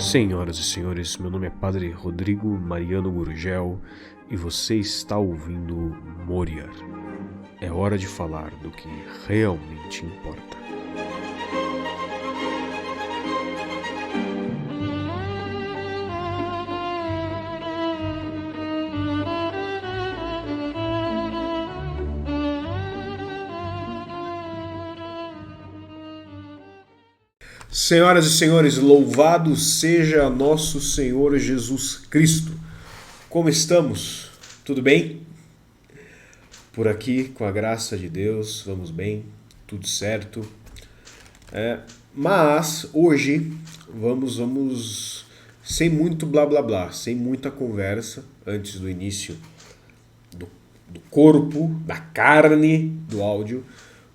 Senhoras e senhores, meu nome é Padre Rodrigo Mariano Gurgel e você está ouvindo Moriar. É hora de falar do que realmente importa. Senhoras e senhores, louvado seja nosso Senhor Jesus Cristo. Como estamos? Tudo bem? Por aqui, com a graça de Deus, vamos bem, tudo certo. Mas hoje vamos sem muito blá blá blá, sem muita conversa antes do início do corpo, da carne do áudio.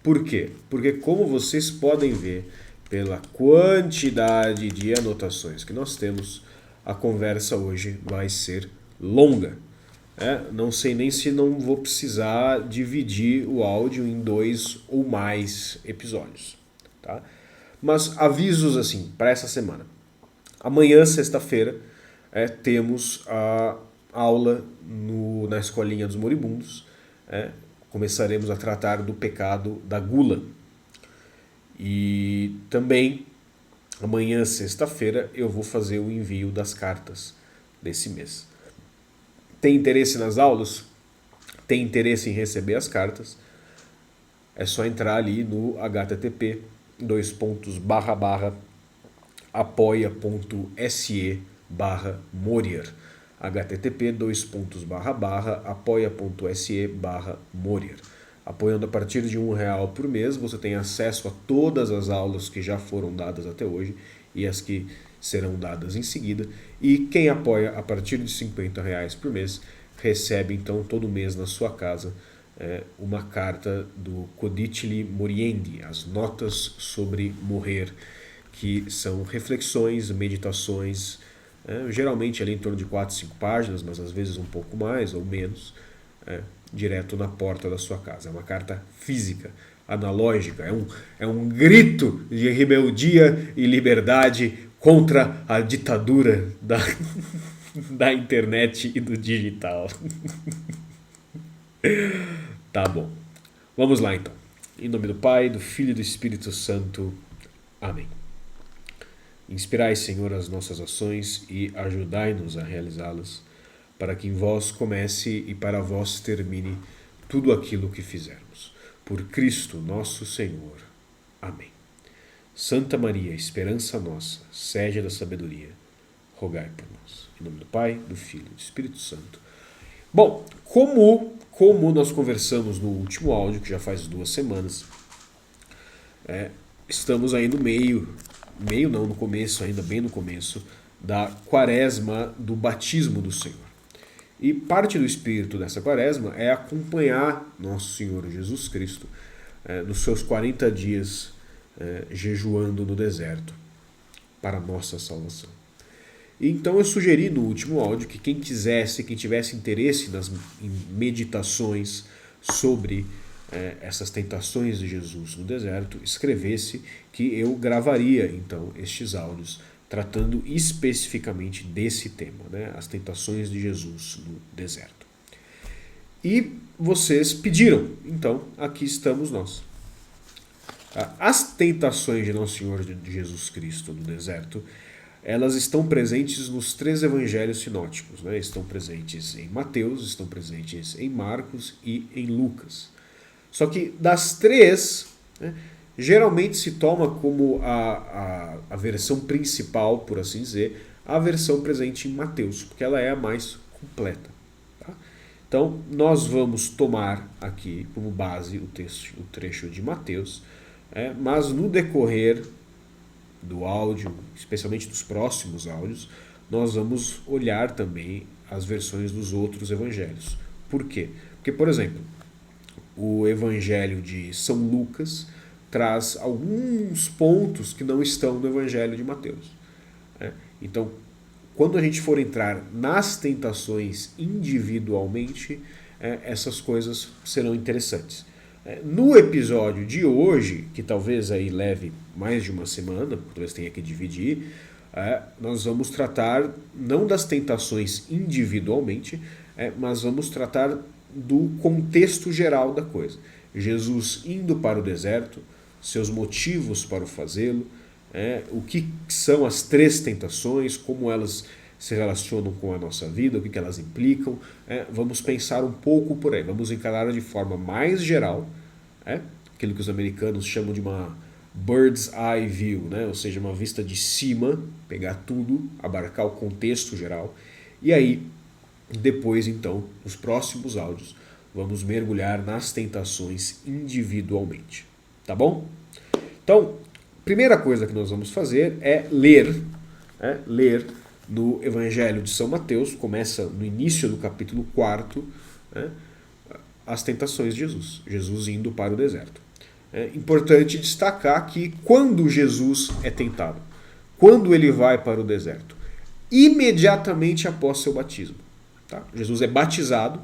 Por quê? Porque como vocês podem ver pela quantidade de anotações que nós temos, a conversa hoje vai ser longa. Não sei nem se não vou precisar dividir o áudio em 2 ou mais episódios. Tá? Mas avisos assim para essa semana. Amanhã, sexta-feira, temos a aula na Escolinha dos Moribundos. Começaremos a tratar do pecado da gula. E também, amanhã, sexta-feira, eu vou fazer o envio das cartas desse mês. Tem interesse nas aulas? Tem interesse em receber as cartas? É só entrar ali no http://apoia.se/Moriar. http://apoia.se/Moriar. Apoiando a partir de R$1 por mês, você tem acesso a todas as aulas que já foram dadas até hoje e as que serão dadas em seguida. E quem apoia a partir de R$50 por mês recebe então todo mês na sua casa uma carta do Codicille Moriendi, as notas sobre morrer, que são reflexões, meditações, geralmente ali em torno de 4, 5 páginas, mas às vezes um pouco mais ou menos, direto na porta da sua casa. É uma carta física, analógica, é um grito de rebeldia e liberdade contra a ditadura da internet e do digital. Tá bom. Vamos lá então. Em nome do Pai, do Filho e do Espírito Santo. Amém. Inspirai, Senhor, as nossas ações e ajudai-nos a realizá-las, para que em vós comece e para vós termine tudo aquilo que fizermos. Por Cristo nosso Senhor. Amém. Santa Maria, esperança nossa, sede da sabedoria, rogai por nós. Em nome do Pai, do Filho e do Espírito Santo. Bom, como nós conversamos no último áudio, que já faz 2 semanas, estamos aí no começo, ainda bem no começo, da quaresma do batismo do Senhor. E parte do espírito dessa quaresma é acompanhar nosso Senhor Jesus Cristo nos seus 40 dias jejuando no deserto para a nossa salvação. E então eu sugeri no último áudio que quem tivesse interesse em meditações sobre essas tentações de Jesus no deserto, escrevesse, que eu gravaria então estes áudios tratando especificamente desse tema, as tentações de Jesus no deserto. E vocês pediram, então aqui estamos nós. As tentações de Nosso Senhor Jesus Cristo no deserto, elas estão presentes nos 3 evangelhos sinóticos. Estão presentes em Mateus, estão presentes em Marcos e em Lucas. Só que das 3, geralmente se toma como a versão principal, por assim dizer, a versão presente em Mateus, porque ela é a mais completa. Tá? Então, nós vamos tomar aqui como base o trecho de Mateus, mas no decorrer do áudio, especialmente dos próximos áudios, nós vamos olhar também as versões dos outros evangelhos. Por quê? Porque, por exemplo, o evangelho de São Lucas traz alguns pontos que não estão no evangelho de Mateus. Então, quando a gente for entrar nas tentações individualmente, essas coisas serão interessantes. No episódio de hoje, que talvez aí leve mais de uma semana, talvez tenha que dividir, nós vamos tratar não das tentações individualmente, mas vamos tratar do contexto geral da coisa. Jesus indo para o deserto, seus motivos para o fazê-lo, o que são as 3 tentações, como elas se relacionam com a nossa vida, o que elas implicam. Vamos pensar um pouco por aí, vamos encarar de forma mais geral, aquilo que os americanos chamam de uma bird's eye view, ou seja, uma vista de cima, pegar tudo, abarcar o contexto geral, e aí, depois então, nos próximos áudios, vamos mergulhar nas tentações individualmente, tá bom? Então, primeira coisa que nós vamos fazer é ler no Evangelho de São Mateus, começa no início do capítulo 4, as tentações de Jesus, Jesus indo para o deserto. É importante destacar que quando Jesus é tentado, quando ele vai para o deserto, imediatamente após seu batismo, tá? Jesus é batizado,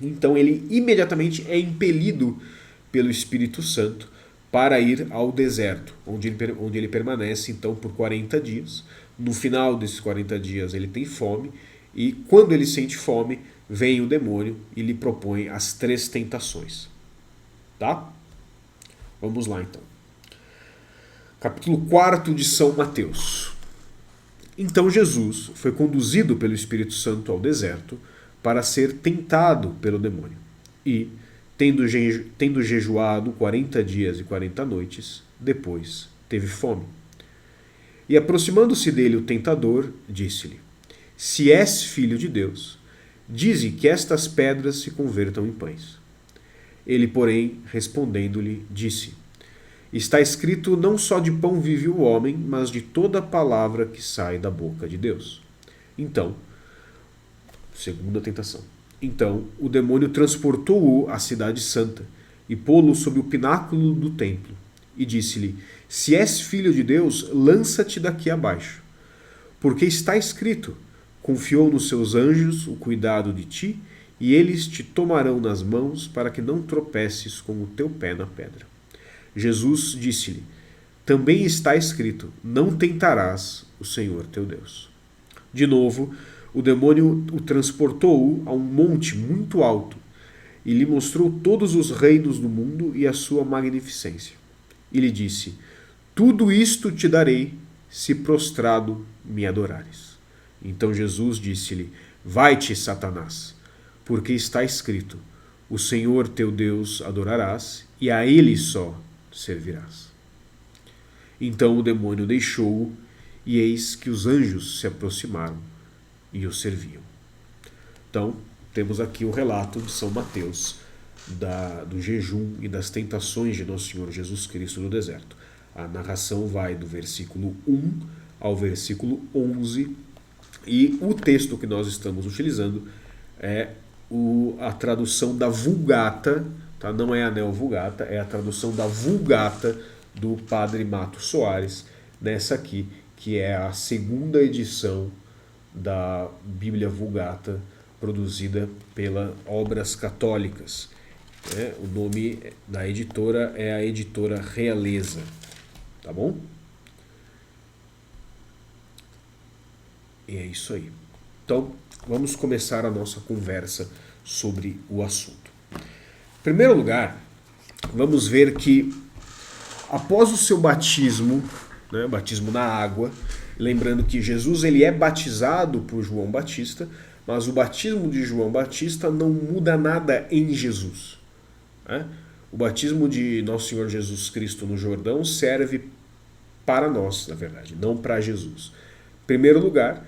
então ele imediatamente é impelido pelo Espírito Santo para ir ao deserto, onde ele permanece então por 40 dias. No final desses 40 dias ele tem fome, e quando ele sente fome, vem o demônio e lhe propõe as 3 tentações. Tá? Vamos lá então. Capítulo 4 de São Mateus. Então Jesus foi conduzido pelo Espírito Santo ao deserto para ser tentado pelo demônio. E, tendo jejuado 40 dias e 40 noites, depois teve fome. E aproximando-se dele o tentador, disse-lhe: Se és filho de Deus, dize que estas pedras se convertam em pães. Ele, porém, respondendo-lhe, disse: Está escrito, não só de pão vive o homem, mas de toda palavra que sai da boca de Deus. Então, segunda tentação. Então o demônio transportou-o à cidade santa e pô-lo sob o pináculo do templo e disse-lhe: Se és filho de Deus, lança-te daqui abaixo. Porque está escrito, confiou nos seus anjos o cuidado de ti, e eles te tomarão nas mãos para que não tropeces com o teu pé na pedra. Jesus disse-lhe: Também está escrito, não tentarás o Senhor teu Deus. De novo, o demônio o transportou a um monte muito alto e lhe mostrou todos os reinos do mundo e a sua magnificência. E lhe disse: Tudo isto te darei, se prostrado me adorares. Então Jesus disse-lhe: Vai-te, Satanás, porque está escrito, o Senhor teu Deus adorarás, e a ele só servirás. Então o demônio deixou-o, e eis que os anjos se aproximaram e o serviam. Então, temos aqui o relato de São Mateus, do jejum e das tentações de Nosso Senhor Jesus Cristo no deserto. A narração vai do versículo 1 ao versículo 11, e o texto que nós estamos utilizando é a tradução da Vulgata, tá? Não é a Neo-Vulgata, é a tradução da Vulgata do Padre Mato Soares, nessa aqui, que é a segunda edição da Bíblia Vulgata, produzida pela Obras Católicas. O nome da editora é a editora Realeza. Tá bom? E é isso aí. Então, vamos começar a nossa conversa sobre o assunto. Em primeiro lugar, vamos ver que após o seu batismo, batismo na água, lembrando que Jesus ele é batizado por João Batista, mas o batismo de João Batista não muda nada em Jesus. O batismo de Nosso Senhor Jesus Cristo no Jordão serve para nós, na verdade, não para Jesus. Em primeiro lugar,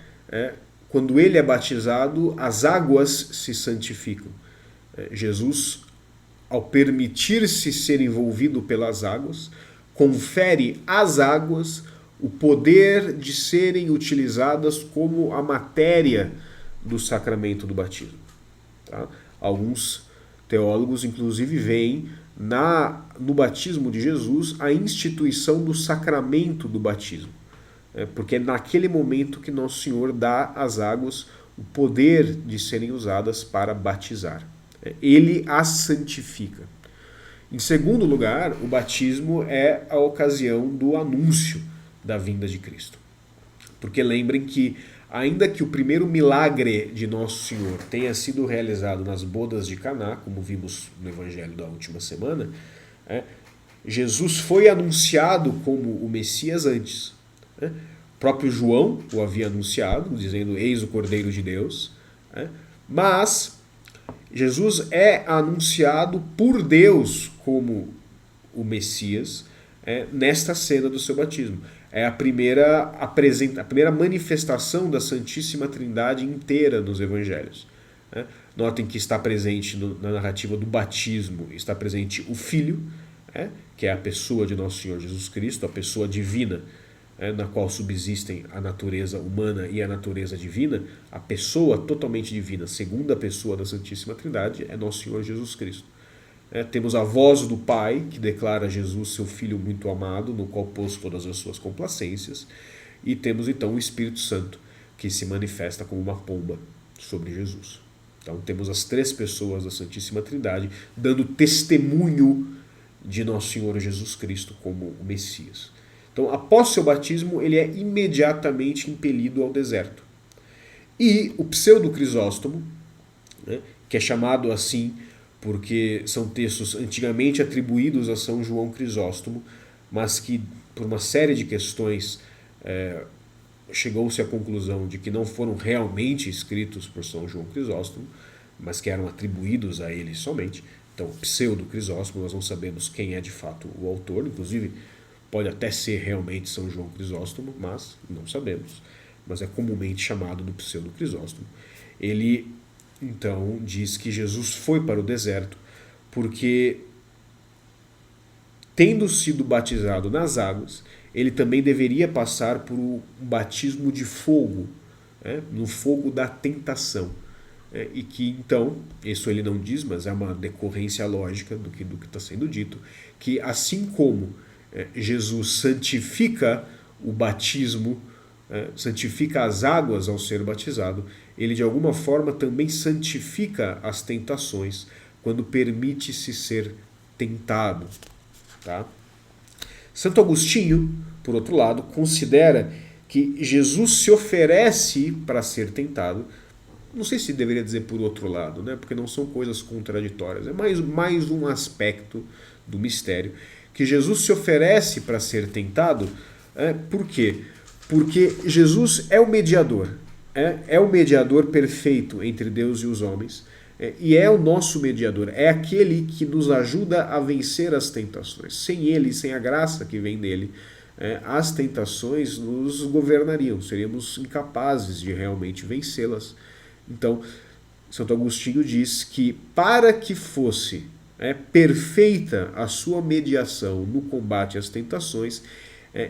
quando ele é batizado, as águas se santificam. Jesus, ao permitir-se ser envolvido pelas águas, confere às águas o poder de serem utilizadas como a matéria do sacramento do batismo. Tá? Alguns teólogos, inclusive, veem no batismo de Jesus a instituição do sacramento do batismo. Porque é naquele momento que Nosso Senhor dá às águas o poder de serem usadas para batizar. Ele as santifica. Em segundo lugar, o batismo é a ocasião do anúncio da vinda de Cristo. Porque lembrem que, ainda que o primeiro milagre de Nosso Senhor tenha sido realizado nas bodas de Caná, como vimos no Evangelho da última semana, Jesus foi anunciado como o Messias antes. O próprio João o havia anunciado, dizendo: eis o Cordeiro de Deus. Mas Jesus é anunciado por Deus como o Messias nesta cena do seu batismo. É a primeira manifestação da Santíssima Trindade inteira nos Evangelhos. Notem que está presente na narrativa do batismo, está presente o Filho, que é a pessoa de Nosso Senhor Jesus Cristo, a pessoa divina, na qual subsistem a natureza humana e a natureza divina. A pessoa totalmente divina, segunda pessoa da Santíssima Trindade, é Nosso Senhor Jesus Cristo. Temos a voz do Pai, que declara Jesus seu Filho muito amado, no qual pôs todas as suas complacências. E temos então o Espírito Santo, que se manifesta como uma pomba sobre Jesus. Então temos as três pessoas da Santíssima Trindade dando testemunho de Nosso Senhor Jesus Cristo como o Messias. Então, após seu batismo, ele é imediatamente impelido ao deserto. E o pseudo-Crisóstomo, que é chamado assim porque são textos antigamente atribuídos a São João Crisóstomo, mas que, por uma série de questões, chegou-se à conclusão de que não foram realmente escritos por São João Crisóstomo, mas que eram atribuídos a ele somente. Então, pseudo-Crisóstomo, nós não sabemos quem é de fato o autor, inclusive pode até ser realmente São João Crisóstomo, mas não sabemos. Mas é comumente chamado do pseudo-Crisóstomo. Ele, então, diz que Jesus foi para o deserto porque, tendo sido batizado nas águas, ele também deveria passar por um batismo de fogo, no fogo da tentação. E que então, isso ele não diz, mas é uma decorrência lógica do que está sendo dito, que assim como Jesus santifica o batismo, santifica as águas ao ser batizado, ele de alguma forma também santifica as tentações quando permite-se ser tentado. Tá? Santo Agostinho, por outro lado, considera que Jesus se oferece para ser tentado. Não sei se deveria dizer por outro lado, porque não são coisas contraditórias. É mais um aspecto do mistério. Que Jesus se oferece para ser tentado. Por quê? Porque Jesus é o mediador. É o mediador perfeito entre Deus e os homens. E é o nosso mediador. É aquele que nos ajuda a vencer as tentações. Sem ele, sem a graça que vem dele, as tentações nos governariam. Seríamos incapazes de realmente vencê-las. Então, Santo Agostinho diz que para que fosse perfeita a sua mediação no combate às tentações,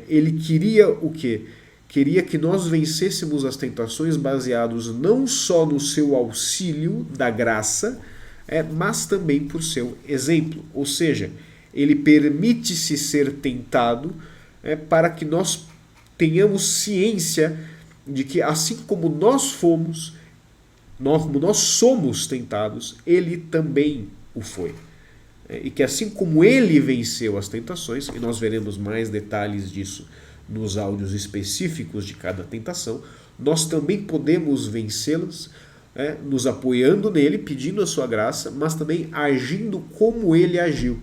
ele queria o quê? Queria que nós vencêssemos as tentações baseados não só no seu auxílio da graça, mas também por seu exemplo. Ou seja, ele permite-se ser tentado para que nós tenhamos ciência de que, assim como nós fomos, como nós somos tentados, ele também o foi. E que assim como ele venceu as tentações, e nós veremos mais detalhes disso nos áudios específicos de cada tentação, nós também podemos vencê-las, nos apoiando nele, pedindo a sua graça, mas também agindo como ele agiu.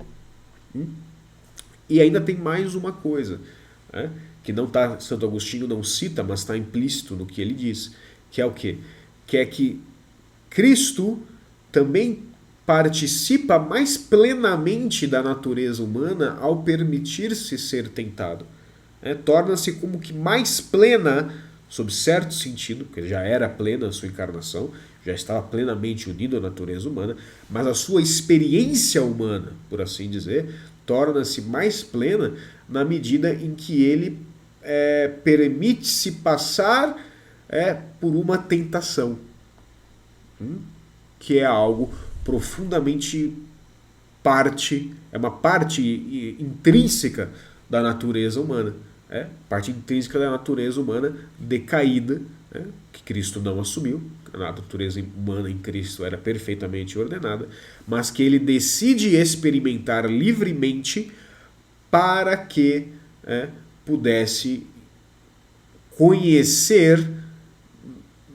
E ainda tem mais uma coisa, que não tá, Santo Agostinho não cita, mas está implícito no que ele diz, que é o quê? Que é que Cristo também participa mais plenamente da natureza humana ao permitir-se ser tentado. Torna-se como que mais plena, sob certo sentido, porque já era plena a sua encarnação, já estava plenamente unido à natureza humana, mas a sua experiência humana, por assim dizer, torna-se mais plena na medida em que ele permite-se passar por uma tentação, que é algo profundamente é uma parte intrínseca da natureza humana, parte intrínseca da natureza humana decaída, que Cristo não assumiu. A natureza humana em Cristo era perfeitamente ordenada, mas que ele decide experimentar livremente para que pudesse conhecer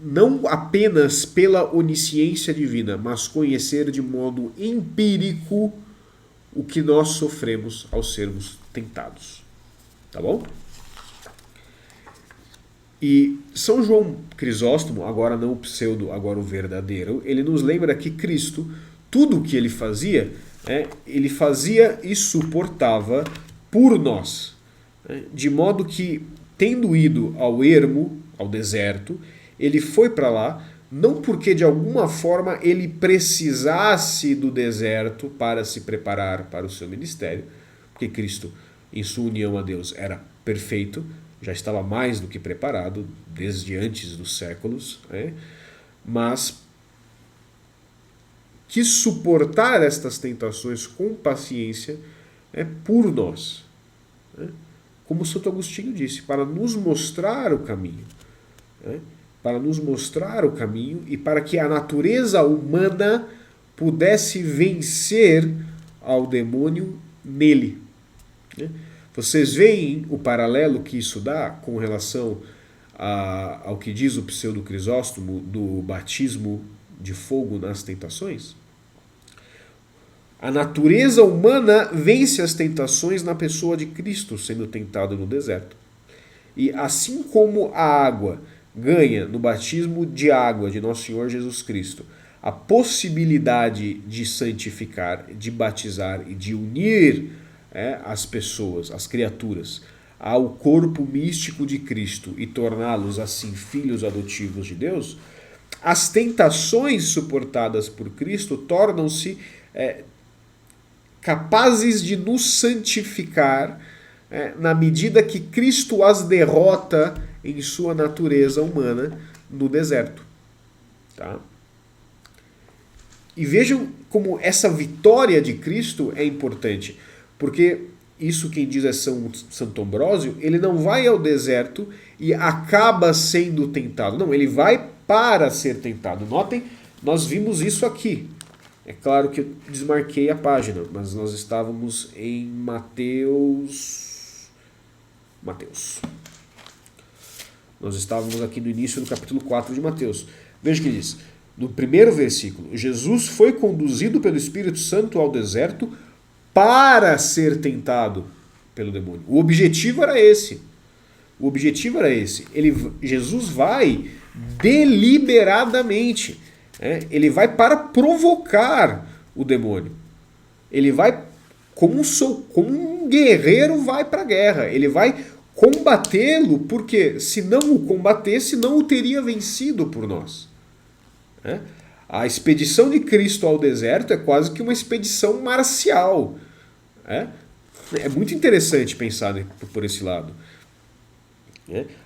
não apenas pela onisciência divina, mas conhecer de modo empírico o que nós sofremos ao sermos tentados. Tá bom? E São João Crisóstomo, agora não o pseudo, agora o verdadeiro, ele nos lembra que Cristo, tudo o que ele fazia e suportava por nós. De modo que, tendo ido ao ermo, ao deserto, ele foi para lá, não porque de alguma forma ele precisasse do deserto para se preparar para o seu ministério, porque Cristo, em sua união a Deus, era perfeito, já estava mais do que preparado desde antes dos séculos, mas quis suportar estas tentações com paciência por nós. Como Santo Agostinho disse, para nos mostrar o caminho. Para nos mostrar o caminho e para que a natureza humana pudesse vencer ao demônio nele. Vocês veem o paralelo que isso dá com relação ao que diz o pseudo Crisóstomo do batismo de fogo nas tentações? A natureza humana vence as tentações na pessoa de Cristo sendo tentado no deserto. E assim como a água ganha no batismo de água de Nosso Senhor Jesus Cristo a possibilidade de santificar, de batizar e de unir as pessoas, as criaturas, ao corpo místico de Cristo e torná-los assim filhos adotivos de Deus, as tentações suportadas por Cristo tornam-se capazes de nos santificar na medida que Cristo as derrota em sua natureza humana no deserto. Tá? E vejam como essa vitória de Cristo é importante, porque isso quem diz é Santo Ambrósio, ele não vai ao deserto e acaba sendo tentado. Não, ele vai para ser tentado. Notem, nós vimos isso aqui. É claro que eu desmarquei a página, mas nós estávamos em Mateus. Nós estávamos aqui no início do capítulo 4 de Mateus. Veja o que diz. No primeiro versículo, Jesus foi conduzido pelo Espírito Santo ao deserto para ser tentado pelo demônio. O objetivo era esse. Jesus vai deliberadamente. Ele vai para provocar o demônio. Ele vai como um guerreiro vai para a guerra. Ele vai combatê-lo, porque se não o combatesse, não o teria vencido por nós. A expedição de Cristo ao deserto é quase que uma expedição marcial. É muito interessante pensar por esse lado.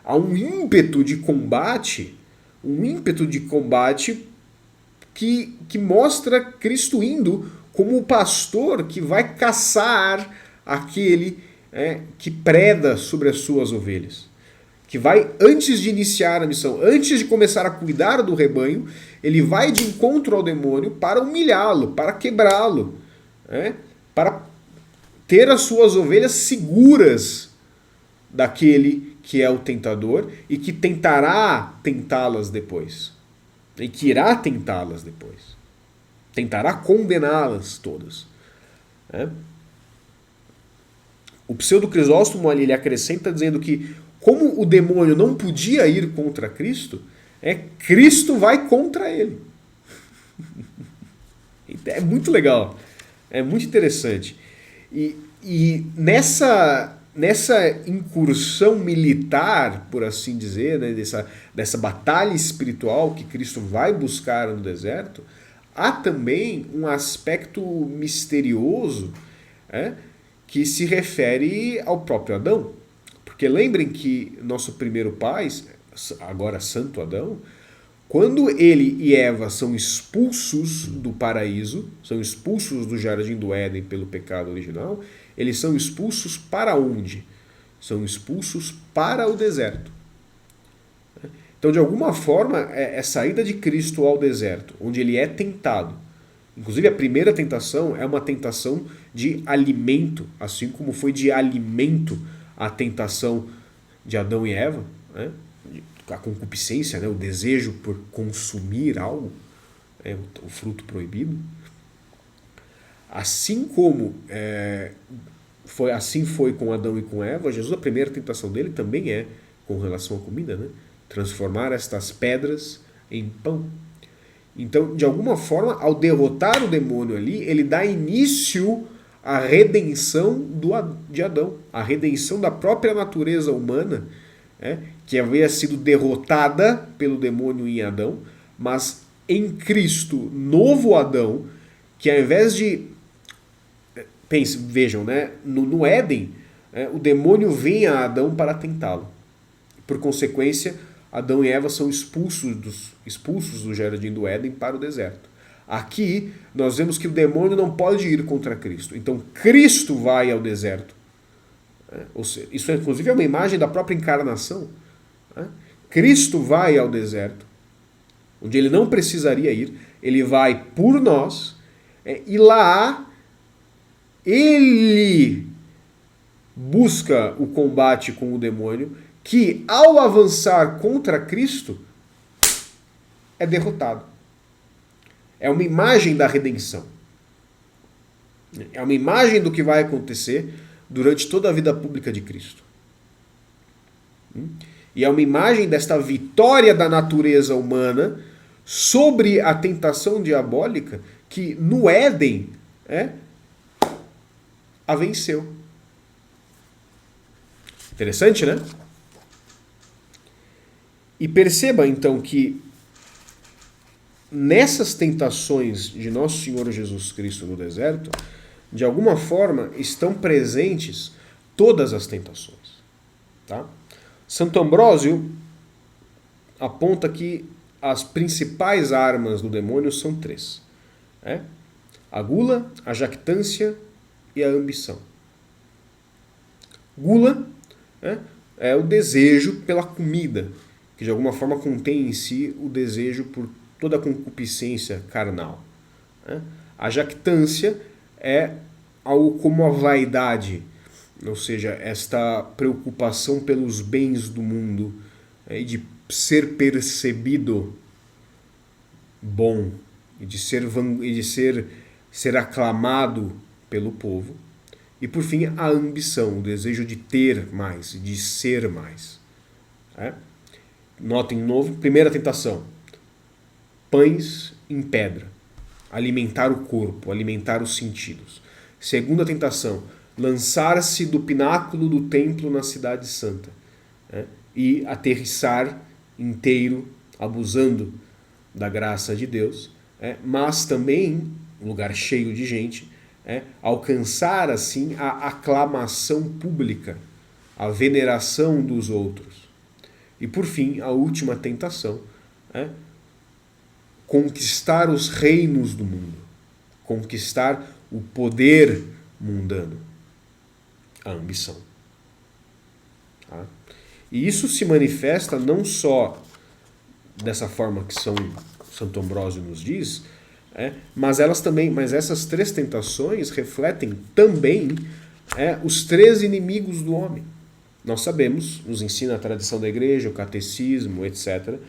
Há um ímpeto de combate que mostra Cristo indo como o pastor que vai caçar aquele que preda sobre as suas ovelhas. Que vai, antes de iniciar a missão, antes de começar a cuidar do rebanho, ele vai de encontro ao demônio para humilhá-lo, para quebrá-lo, para ter as suas ovelhas seguras daquele que é o tentador e que tentará tentá-las depois. E que irá tentá-las depois. Tentará condená-las todas. O pseudo Crisóstomo ali, ele acrescenta dizendo que como o demônio não podia ir contra Cristo, Cristo vai contra ele. É muito legal. É muito interessante. E nessa incursão militar, por assim dizer, dessa batalha espiritual que Cristo vai buscar no deserto, há também um aspecto misterioso que se refere ao próprio Adão. Porque lembrem que nosso primeiro pai, agora Santo Adão, quando ele e Eva são expulsos do paraíso, são expulsos do jardim do Éden pelo pecado original, eles são expulsos para onde? São expulsos para o deserto. Então, de alguma forma, é saída de Cristo ao deserto, onde ele é tentado. Inclusive, a primeira tentação é uma tentação de alimento, assim como foi de alimento a tentação de Adão e Eva. né? A concupiscência, né? O desejo por consumir algo, o fruto proibido. Assim como assim foi com Adão e com Eva, Jesus, a primeira tentação dele também é com relação à comida, né? Transformar estas pedras em pão. Então, de alguma forma, ao derrotar o demônio ali, ele dá início à redenção de Adão, a redenção da própria natureza humana, que havia sido derrotada pelo demônio em Adão, mas em Cristo, novo Adão, que ao invés de... Vejam, né? No Éden, o demônio vem a Adão para tentá-lo. Por consequência, Adão e Eva são expulsos do jardim do Éden para o deserto. Aqui, nós vemos que o demônio não pode ir contra Cristo. Então, Cristo vai ao deserto. Ou seja, isso inclusive é uma imagem da própria encarnação. Cristo vai ao deserto, onde ele não precisaria ir. Ele vai por nós, e lá ele busca o combate com o demônio, que ao avançar contra Cristo é derrotado. É uma imagem da redenção. É uma imagem do que vai acontecer durante toda a vida pública de Cristo. E é uma imagem desta vitória da natureza humana sobre a tentação diabólica que no Éden a venceu. Interessante, né? E perceba então que nessas tentações de Nosso Senhor Jesus Cristo no deserto, de alguma forma estão presentes todas as tentações. Tá? Santo Ambrósio aponta que as principais armas do demônio são três: a gula, a jactância e a ambição. Gula é o desejo pela comida, que de alguma forma contém em si o desejo por toda a concupiscência carnal. A jactância é algo como a vaidade, ou seja, esta preocupação pelos bens do mundo, e de ser percebido bom, e de ser aclamado pelo povo. E por fim, a ambição, o desejo de ter mais, de ser mais. Notem de novo, primeira tentação: pães em pedra, alimentar o corpo, alimentar os sentidos. Segunda tentação: lançar-se do pináculo do templo na cidade santa, e aterrissar inteiro, abusando da graça de Deus, mas também, um lugar cheio de gente, alcançar assim a aclamação pública, a veneração dos outros. E por fim, a última tentação: conquistar os reinos do mundo, conquistar o poder mundano, a ambição. Tá? E isso se manifesta não só dessa forma que Santo Ambrósio nos diz, mas essas três tentações refletem também os três inimigos do homem. Nós sabemos, nos ensina a tradição da igreja, o catecismo, etc.,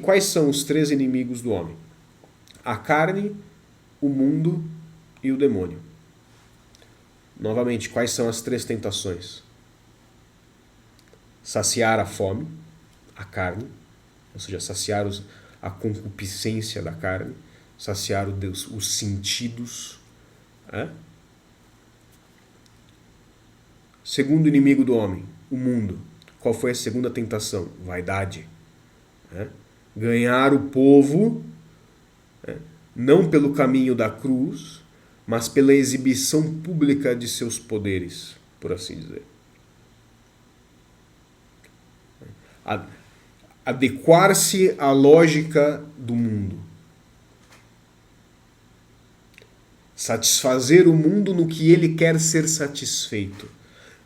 quais são os três inimigos do homem? A carne, o mundo e o demônio. Novamente, quais são as três tentações? Saciar a fome, a carne, ou seja, saciar a concupiscência da carne, saciar os sentidos. Segundo inimigo do homem, o mundo. Qual foi a segunda tentação? Vaidade. Ganhar o povo, não pelo caminho da cruz, mas pela exibição pública de seus poderes, por assim dizer. Adequar-se à lógica do mundo. Satisfazer o mundo no que ele quer ser satisfeito.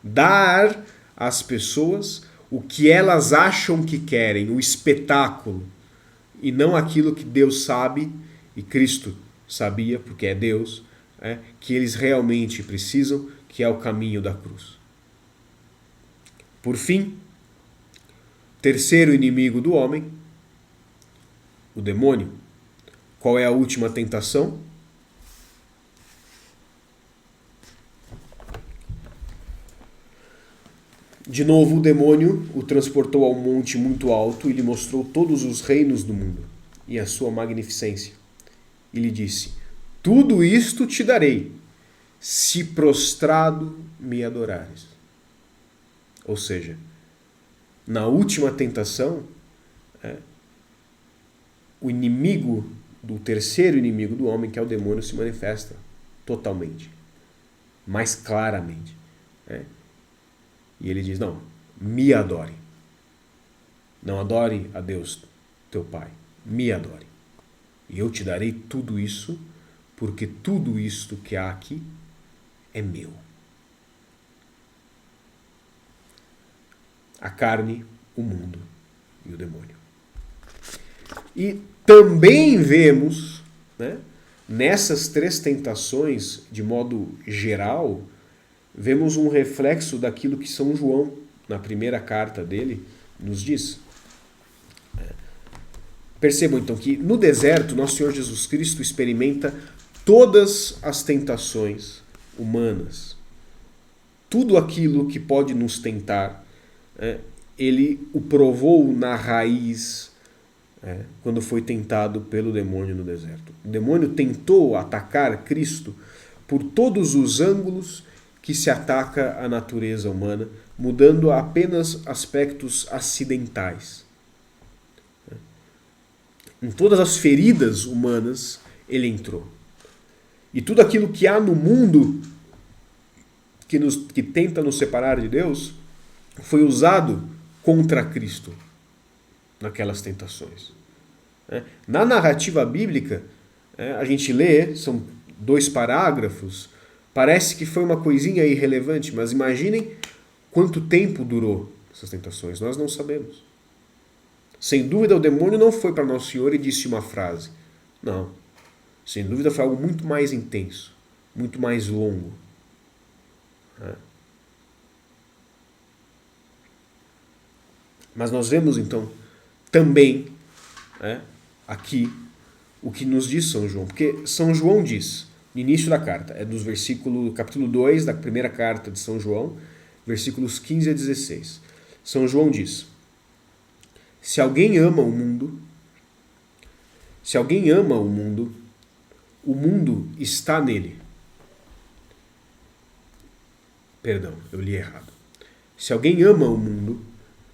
Dar às pessoas o que elas acham que querem, o espetáculo, e não aquilo que Deus sabe, e Cristo sabia, porque é Deus, que eles realmente precisam, que é o caminho da cruz. Por fim, Terceiro inimigo do homem, o demônio. Qual é a última tentação? De novo, o demônio o transportou a um monte muito alto e lhe mostrou todos os reinos do mundo e a sua magnificência. E lhe disse: tudo isto te darei, se prostrado me adorares. Ou seja, na última tentação, o inimigo do terceiro inimigo do homem, que é o demônio, se manifesta totalmente, mais claramente. E ele diz: não, me adore. Não adore a Deus, teu Pai. Me adore. E eu te darei tudo isso, porque tudo isto que há aqui é meu. A carne, o mundo e o demônio. E também vemos, nessas três tentações, de modo geral, vemos um reflexo daquilo que São João, na primeira carta dele, nos diz. Percebam então que no deserto, nosso Senhor Jesus Cristo experimenta todas as tentações humanas. Tudo aquilo que pode nos tentar, ele o provou na raiz, quando foi tentado pelo demônio no deserto. O demônio tentou atacar Cristo por todos os ângulos que se ataca a natureza humana, mudando apenas aspectos acidentais. Em todas as feridas humanas, ele entrou. E tudo aquilo que há no mundo que tenta nos separar de Deus, foi usado contra Cristo naquelas tentações. Na narrativa bíblica, a gente lê, são 2 parágrafos, parece que foi uma coisinha irrelevante, mas imaginem quanto tempo durou essas tentações. Nós não sabemos. Sem dúvida, o demônio não foi para Nosso Senhor e disse uma frase. Não. Sem dúvida, foi algo muito mais intenso, muito mais longo. Mas nós vemos, então, também aqui o que nos diz São João. Porque São João diz, no início da carta, é dos capítulo 2 da primeira carta de São João, versículos 15 a 16. São João diz: se alguém ama o mundo está nele. Perdão, eu li errado. Se alguém ama o mundo,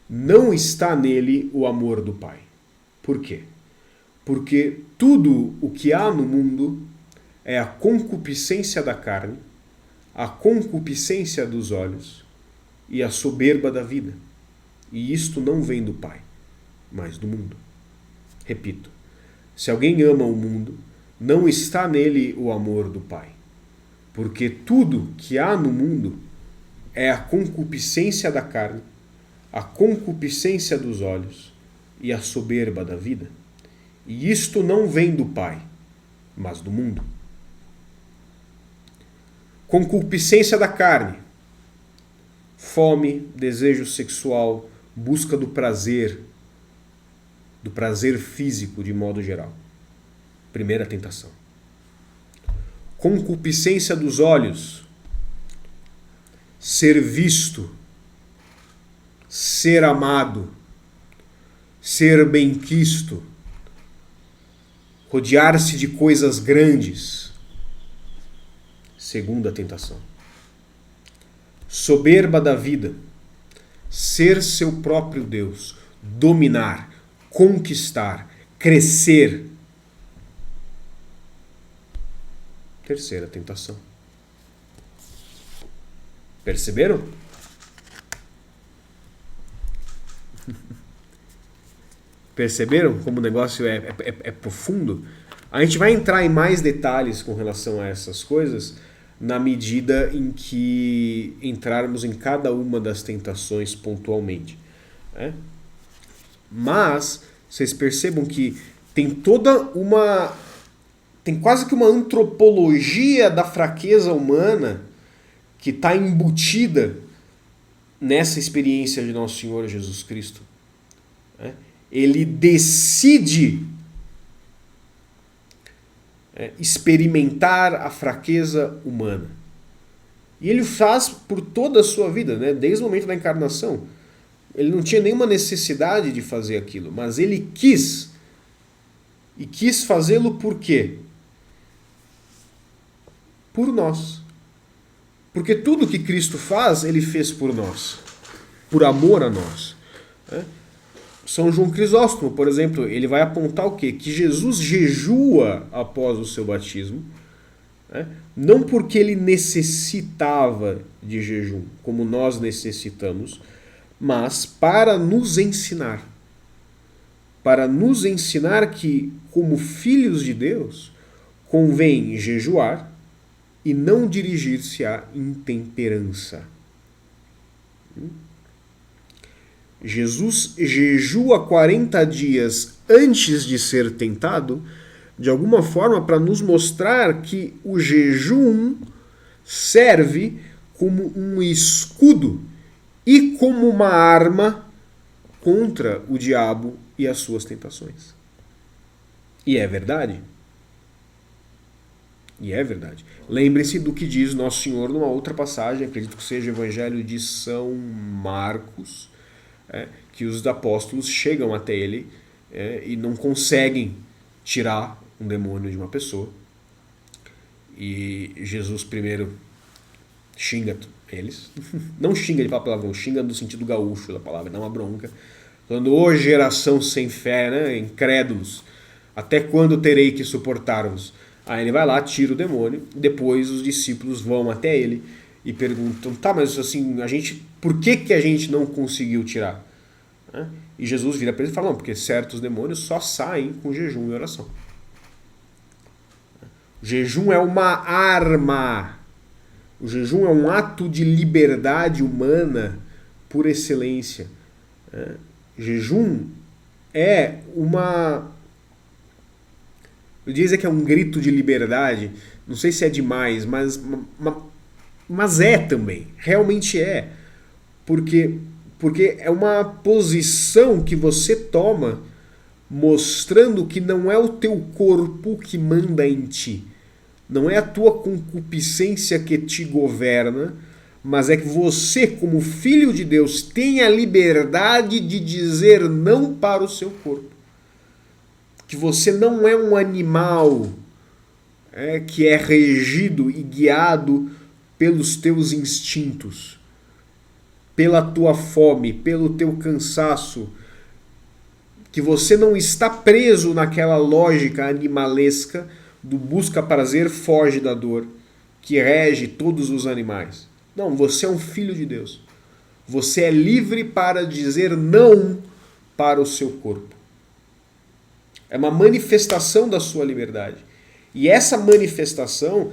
não está nele o amor do Pai. Por quê? Porque tudo o que há no mundo é a concupiscência da carne, a concupiscência dos olhos e a soberba da vida. E isto não vem do Pai, mas do mundo. Repito, se alguém ama o mundo, não está nele o amor do Pai. Porque tudo que há no mundo é a concupiscência da carne, a concupiscência dos olhos e a soberba da vida. E isto não vem do Pai, mas do mundo. Concupiscência da carne: fome, desejo sexual, busca do prazer físico de modo geral. Primeira tentação. Concupiscência dos olhos: ser visto, ser amado, ser benquisto, rodear-se de coisas grandes. Segunda tentação. Soberba da vida: ser seu próprio Deus, dominar, conquistar, crescer. Terceira tentação. Perceberam? Perceberam como o negócio é profundo? A gente vai entrar em mais detalhes com relação a essas coisas na medida em que entrarmos em cada uma das tentações pontualmente. Mas vocês percebam que tem tem quase que uma antropologia da fraqueza humana que está embutida nessa experiência de Nosso Senhor Jesus Cristo. Ele decide experimentar a fraqueza humana. E ele faz por toda a sua vida, né? Desde o momento da encarnação. Ele não tinha nenhuma necessidade de fazer aquilo, mas ele quis. E quis fazê-lo por quê? Por nós. Porque tudo que Cristo faz, ele fez por nós. Por amor a nós. São João Crisóstomo, por exemplo, ele vai apontar o quê? Que Jesus jejua após o seu batismo, não porque ele necessitava de jejum, como nós necessitamos, mas para nos ensinar. Para nos ensinar que, como filhos de Deus, convém jejuar e não dirigir-se à intemperança. Jesus jejua 40 dias antes de ser tentado, de alguma forma para nos mostrar que o jejum serve como um escudo e como uma arma contra o diabo e as suas tentações. E é verdade. E é verdade. Lembre-se do que diz Nosso Senhor numa outra passagem, acredito que seja o Evangelho de São Marcos, que os apóstolos chegam até ele e não conseguem tirar um demônio de uma pessoa. E Jesus primeiro xinga eles. Não xinga de palavrão, xinga no sentido gaúcho da palavra, dá uma bronca. Falando, ô geração sem fé, né? Incrédulos, até quando terei que suportar-vos? Aí ele vai lá, tira o demônio, depois os discípulos vão até ele e perguntam, tá, mas assim, por que a gente não conseguiu tirar? E Jesus vira para eles e fala, não, porque certos demônios só saem com jejum e oração. O jejum é uma arma. O jejum é um ato de liberdade humana por excelência. Jejum é uma... Eu ia dizer que é um grito de liberdade, não sei se é demais, mas é também, realmente é. Porque é uma posição que você toma mostrando que não é o teu corpo que manda em ti, não é a tua concupiscência que te governa, mas é que você, como filho de Deus, tem a liberdade de dizer não para o seu corpo. Que você não é um animal que é regido e guiado pelos teus instintos, pela tua fome, pelo teu cansaço, que você não está preso naquela lógica animalesca do busca prazer, foge da dor, que rege todos os animais. Não, você é um filho de Deus. Você é livre para dizer não para o seu corpo. É uma manifestação da sua liberdade. E essa manifestação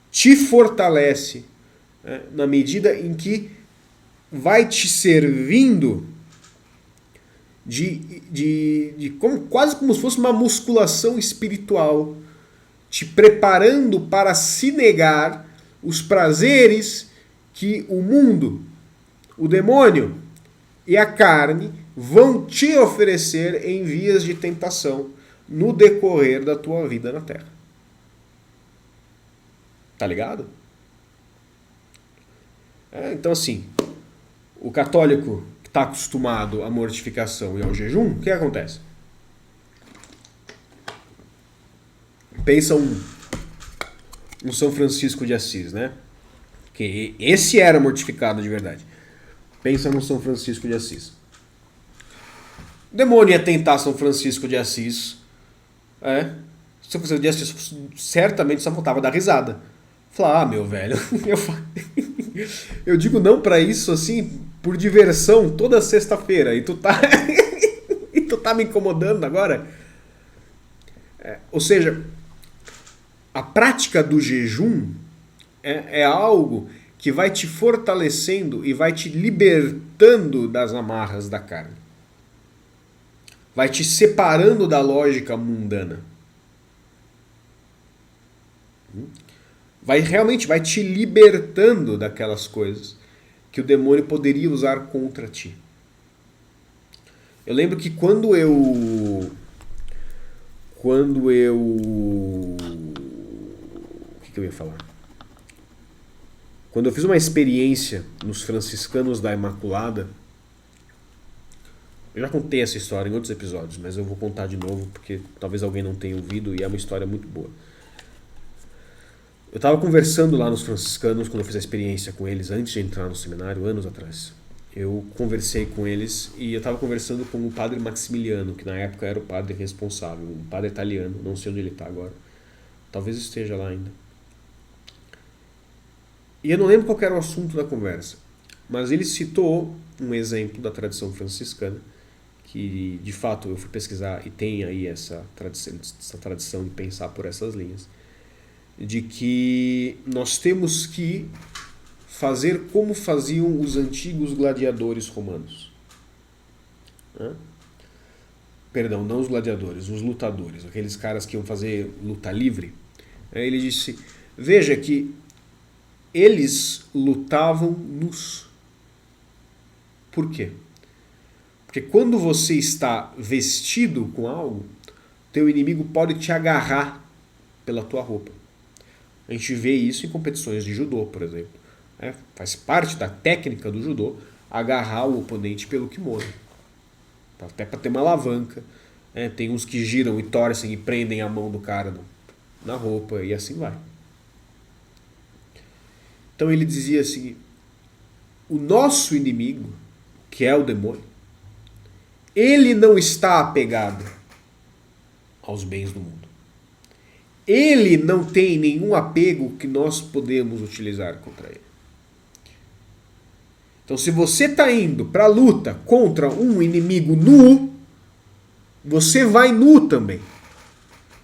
te fortalece, na medida em que vai te servindo quase como se fosse uma musculação espiritual, te preparando para se negar os prazeres que o mundo, o demônio e a carne vão te oferecer em vias de tentação no decorrer da tua vida na Terra. Tá ligado? Então assim, o católico que está acostumado à mortificação e ao jejum, o que acontece? Pensa um São Francisco de Assis, né? Que esse era mortificado de verdade. Pensa no São Francisco de Assis. O demônio ia tentar São Francisco de Assis. São Francisco de Assis certamente só faltava dar risada. Falar, meu velho, eu digo não pra isso assim por diversão toda sexta-feira e tu tá me incomodando agora. Ou seja, a prática do jejum é algo que vai te fortalecendo e vai te libertando das amarras da carne. Vai te separando da lógica mundana. Realmente vai te libertando daquelas coisas que o demônio poderia usar contra ti. Eu lembro que quando eu... O que eu ia falar? Quando eu fiz uma experiência nos franciscanos da Imaculada, eu já contei essa história em outros episódios, mas eu vou contar de novo porque talvez alguém não tenha ouvido e é uma história muito boa. Eu estava conversando lá nos franciscanos quando eu fiz a experiência com eles antes de entrar no seminário, anos atrás. Eu conversei com eles e eu estava conversando com o padre Maximiliano, que na época era o padre responsável, um padre italiano, não sei onde ele está agora. Talvez esteja lá ainda. E eu não lembro qual era o assunto da conversa, mas ele citou um exemplo da tradição franciscana, que de fato eu fui pesquisar e tem aí essa tradição de pensar por essas linhas, de que nós temos que fazer como faziam os antigos gladiadores romanos. Perdão, não os gladiadores, os lutadores, aqueles caras que iam fazer luta livre. Ele disse, veja que eles lutavam nus. Por quê? Porque quando você está vestido com algo, teu inimigo pode te agarrar pela tua roupa. A gente vê isso em competições de judô, por exemplo. Faz parte da técnica do judô agarrar o oponente pelo kimono. Até para ter uma alavanca. Tem uns que giram e torcem e prendem a mão do cara na roupa e assim vai. Então ele dizia assim, o nosso inimigo, que é o demônio, ele não está apegado aos bens do mundo. Ele não tem nenhum apego que nós podemos utilizar contra ele. Então se você está indo para a luta contra um inimigo nu, você vai nu também.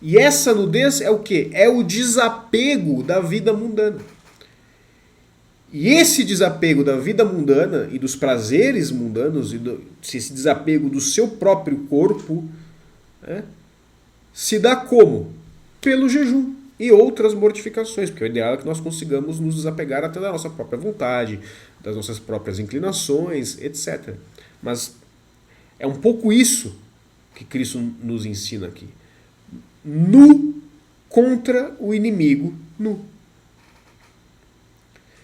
E essa nudez é o quê? É o desapego da vida mundana. E esse desapego da vida mundana e dos prazeres mundanos, esse desapego do seu próprio corpo, se dá como? Pelo jejum e outras mortificações, porque o ideal é que nós consigamos nos desapegar até da nossa própria vontade, das nossas próprias inclinações, etc. Mas é um pouco isso que Cristo nos ensina aqui. Nu contra o inimigo nu.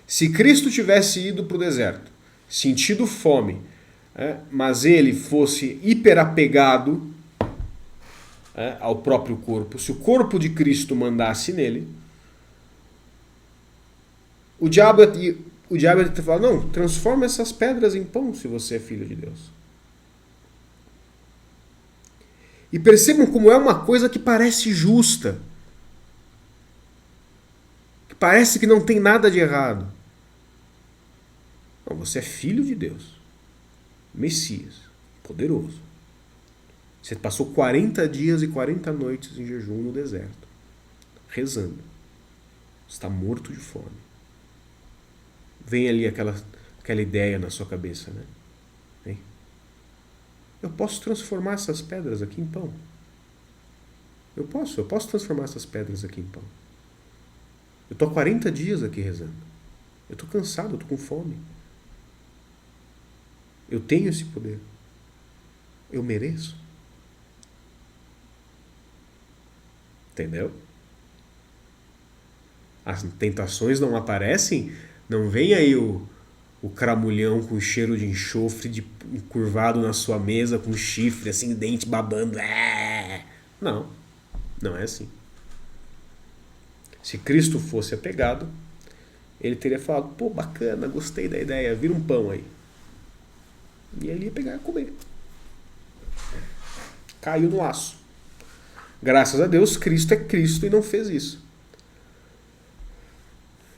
Se Cristo tivesse ido para o deserto, sentido fome, mas ele fosse hiperapegado ao próprio corpo, se o corpo de Cristo mandasse nele, o diabo ia ter falado, não, transforma essas pedras em pão se você é filho de Deus. E percebam como é uma coisa que parece justa, que parece que não tem nada de errado. Não, você é filho de Deus, Messias, poderoso. Você passou 40 dias e 40 noites em jejum no deserto, rezando. Você está morto de fome. Vem ali aquela ideia na sua cabeça, né? Vem. Eu posso transformar essas pedras aqui em pão. Eu posso transformar essas pedras aqui em pão. Eu estou há 40 dias aqui rezando. Eu estou cansado, eu estou com fome. Eu tenho esse poder. Eu mereço. Entendeu? As tentações não aparecem, não vem aí o cramulhão com cheiro de enxofre curvado na sua mesa com chifre, assim, dente babando. Não, não é assim. Se Cristo fosse apegado, ele teria falado, pô, bacana, gostei da ideia, vira um pão aí. E ele ia pegar e comer. Caiu no aço. Graças a Deus, Cristo é Cristo e não fez isso.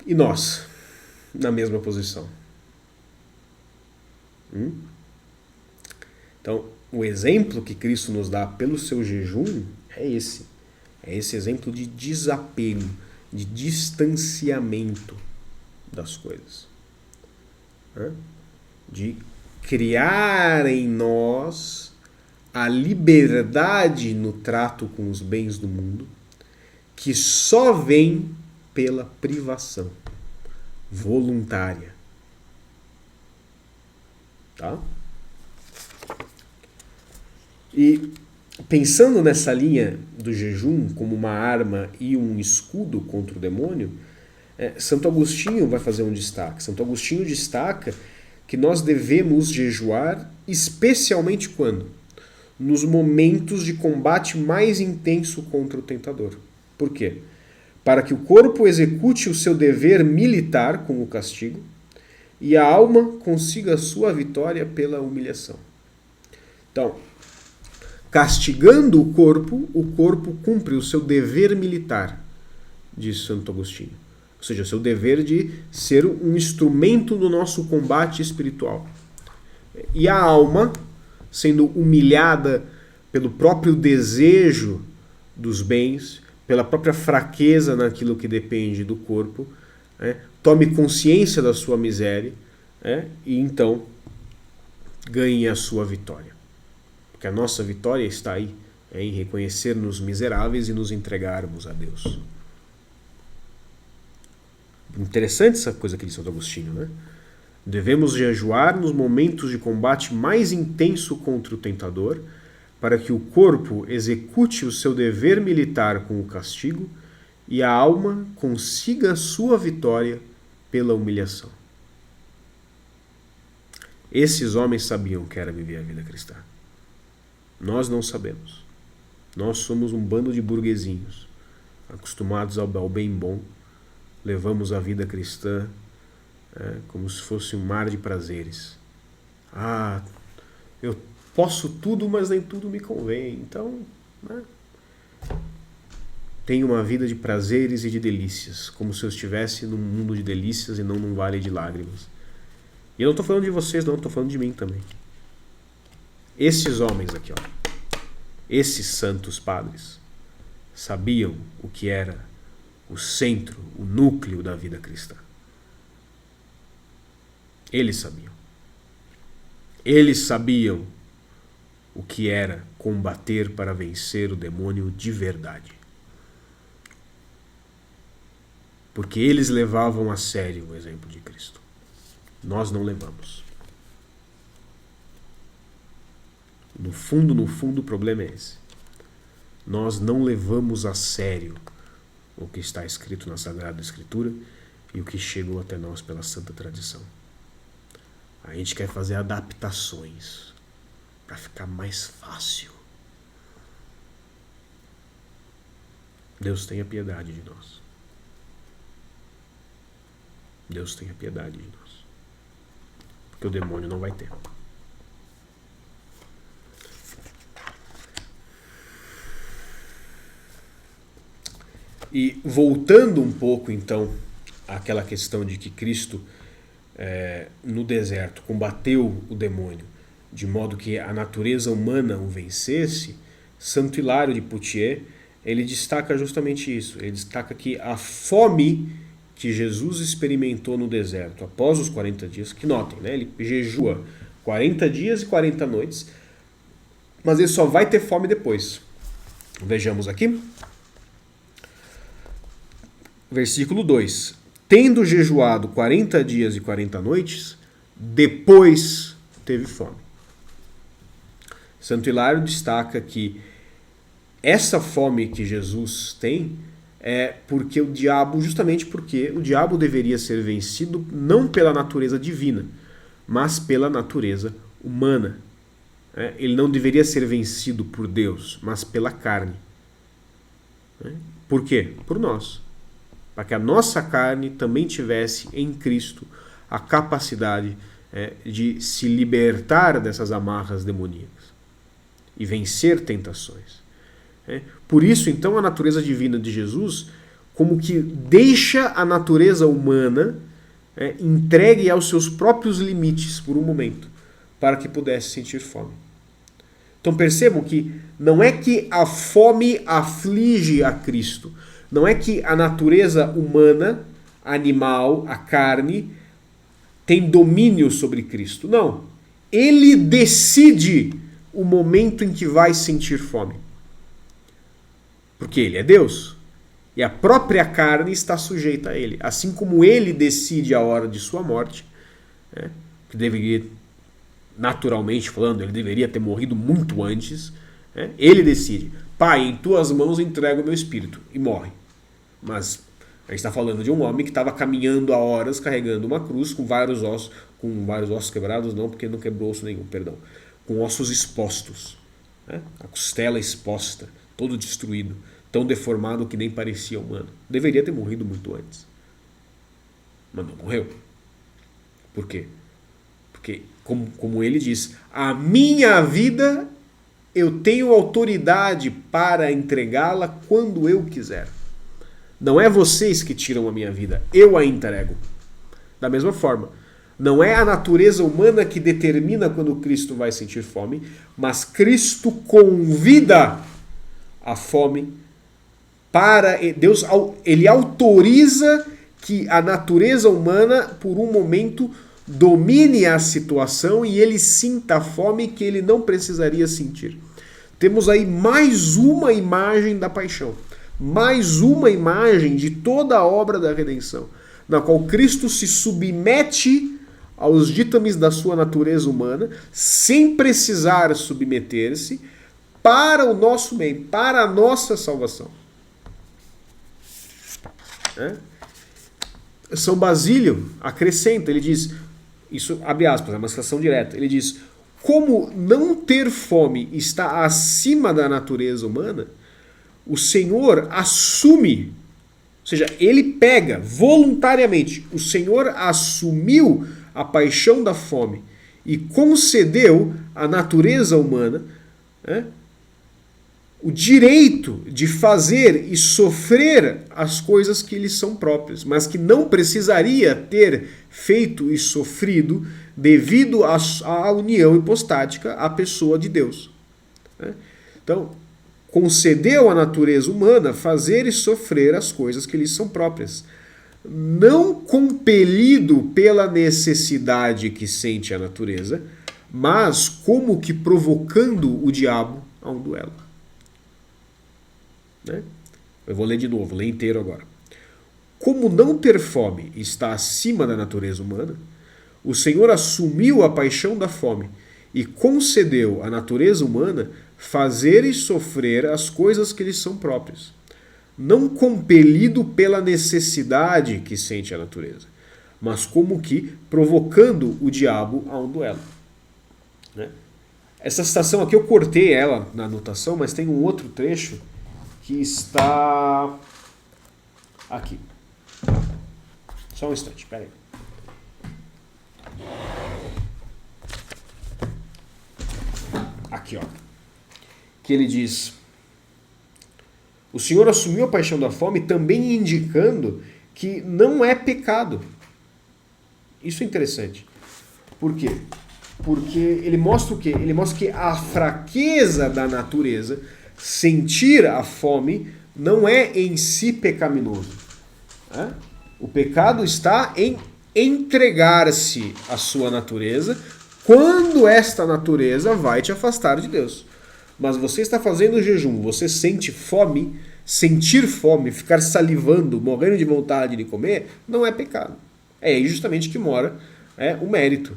E nós, na mesma posição. Então, o exemplo que Cristo nos dá pelo seu jejum é esse. É esse exemplo de desapego, de distanciamento das coisas. De criar em nós a liberdade no trato com os bens do mundo, que só vem pela privação voluntária. Tá? E pensando nessa linha do jejum como uma arma e um escudo contra o demônio, Santo Agostinho vai fazer um destaque. Santo Agostinho destaca que nós devemos jejuar especialmente quando? Nos momentos de combate mais intenso contra o tentador. Por quê? Para que o corpo execute o seu dever militar com o castigo e a alma consiga a sua vitória pela humilhação. Então, castigando o corpo cumpre o seu dever militar, diz Santo Agostinho. Ou seja, o seu dever de ser um instrumento no nosso combate espiritual. E a alma, sendo humilhada pelo próprio desejo dos bens, pela própria fraqueza naquilo que depende do corpo, tome consciência da sua miséria e então ganhe a sua vitória. Porque a nossa vitória está aí, em reconhecer-nos miseráveis e nos entregarmos a Deus. Interessante essa coisa que diz Santo Agostinho, né? Devemos jejuar nos momentos de combate mais intenso contra o tentador, para que o corpo execute o seu dever militar com o castigo e a alma consiga a sua vitória pela humilhação. Esses homens sabiam que era viver a vida cristã. Nós não sabemos. Nós somos um bando de burguesinhos, acostumados ao bem bom, levamos a vida cristã como se fosse um mar de prazeres. Eu posso tudo, mas nem tudo me convém. Então, tenho uma vida de prazeres e de delícias, como se eu estivesse num mundo de delícias e não num vale de lágrimas. E eu não estou falando de vocês, não, estou falando de mim também. Esses homens aqui, esses santos padres, sabiam o que era o centro, o núcleo da vida cristã. Eles sabiam. Eles sabiam o que era combater para vencer o demônio de verdade. Porque eles levavam a sério o exemplo de Cristo. Nós não levamos. No fundo, o problema é esse. Nós não levamos a sério o que está escrito na Sagrada Escritura e o que chegou até nós pela Santa Tradição. A gente quer fazer adaptações para ficar mais fácil. Deus tenha piedade de nós. Deus tenha piedade de nós. Porque o demônio não vai ter. E voltando um pouco então àquela questão de que Cristo no deserto combateu o demônio de modo que a natureza humana o vencesse, Santo Hilário de Poitiers, ele destaca justamente isso. Ele destaca que a fome que Jesus experimentou no deserto após os 40 dias, que notem, né? Ele jejua 40 dias e 40 noites, mas ele só vai ter fome depois. Vejamos aqui. Versículo 2. Tendo jejuado 40 dias e 40 noites, depois teve fome. Santo Hilário destaca que essa fome que Jesus tem é porque justamente porque o diabo deveria ser vencido não pela natureza divina, mas pela natureza humana. Ele não deveria ser vencido por Deus, mas pela carne. Por quê? Por nós. Para que a nossa carne também tivesse em Cristo a capacidade de se libertar dessas amarras demoníacas e vencer tentações. Por isso, então, a natureza divina de Jesus como que deixa a natureza humana entregue aos seus próprios limites por um momento, para que pudesse sentir fome. Então percebam que não é que a fome aflige a Cristo, não é que a natureza humana, animal, a carne, tem domínio sobre Cristo. Não. Ele decide o momento em que vai sentir fome. Porque ele é Deus. E a própria carne está sujeita a ele. Assim como ele decide a hora de sua morte, que deveria naturalmente falando, ele deveria ter morrido muito antes, né? Ele decide, Pai, em tuas mãos entrego o meu espírito, e morre. Mas a gente está falando de um homem que estava caminhando há horas carregando uma cruz com vários ossos quebrados, não, porque não quebrou osso nenhum, perdão, com ossos expostos, né? A costela exposta, todo destruído, tão deformado que nem parecia humano. Deveria ter morrido muito antes. Mas não morreu. Por quê? Porque, como ele diz, a minha vida eu tenho autoridade para entregá-la quando eu quiser. Não é vocês que tiram a minha vida, eu a entrego. Da mesma forma, não é a natureza humana que determina quando Cristo vai sentir fome, mas Cristo convida a fome para Deus, ele autoriza que a natureza humana, por um momento, domine a situação e ele sinta a fome que ele não precisaria sentir. Temos aí mais uma imagem da paixão, mais uma imagem de toda a obra da redenção, na qual Cristo se submete aos ditames da sua natureza humana, sem precisar submeter-se, para o nosso bem, para a nossa salvação. São Basílio acrescenta, ele diz, isso abre aspas, é uma citação direta, ele diz, como não ter fome está acima da natureza humana, o Senhor assume, ou seja, ele pega voluntariamente, o Senhor assumiu a paixão da fome e concedeu à natureza humana, né, o direito de fazer e sofrer as coisas que lhes são próprias, mas que não precisaria ter feito e sofrido devido à união hipostática à pessoa de Deus. Então, concedeu à natureza humana fazer e sofrer as coisas que lhes são próprias, não compelido pela necessidade que sente a natureza, mas como que provocando o diabo a um duelo. Eu vou ler de novo, ler inteiro agora. Como não ter fome está acima da natureza humana, o Senhor assumiu a paixão da fome e concedeu à natureza humana fazer e sofrer as coisas que lhes são próprias, não compelido pela necessidade que sente a natureza, mas como que provocando o diabo a um duelo. Essa citação aqui eu cortei ela na anotação, mas tem um outro trecho que está aqui. Só um instante, espera aí. Aqui, ó. Que ele diz: o Senhor assumiu a paixão da fome, também indicando que não é pecado. Isso é interessante. Por quê? Porque ele mostra o quê? Ele mostra que a fraqueza da natureza, sentir a fome, não é em si pecaminoso. O pecado está em entregar-se à sua natureza, quando esta natureza vai te afastar de Deus. Mas você está fazendo jejum, você sente fome, sentir fome, ficar salivando, morrendo de vontade de comer, não é pecado. É aí justamente que mora o mérito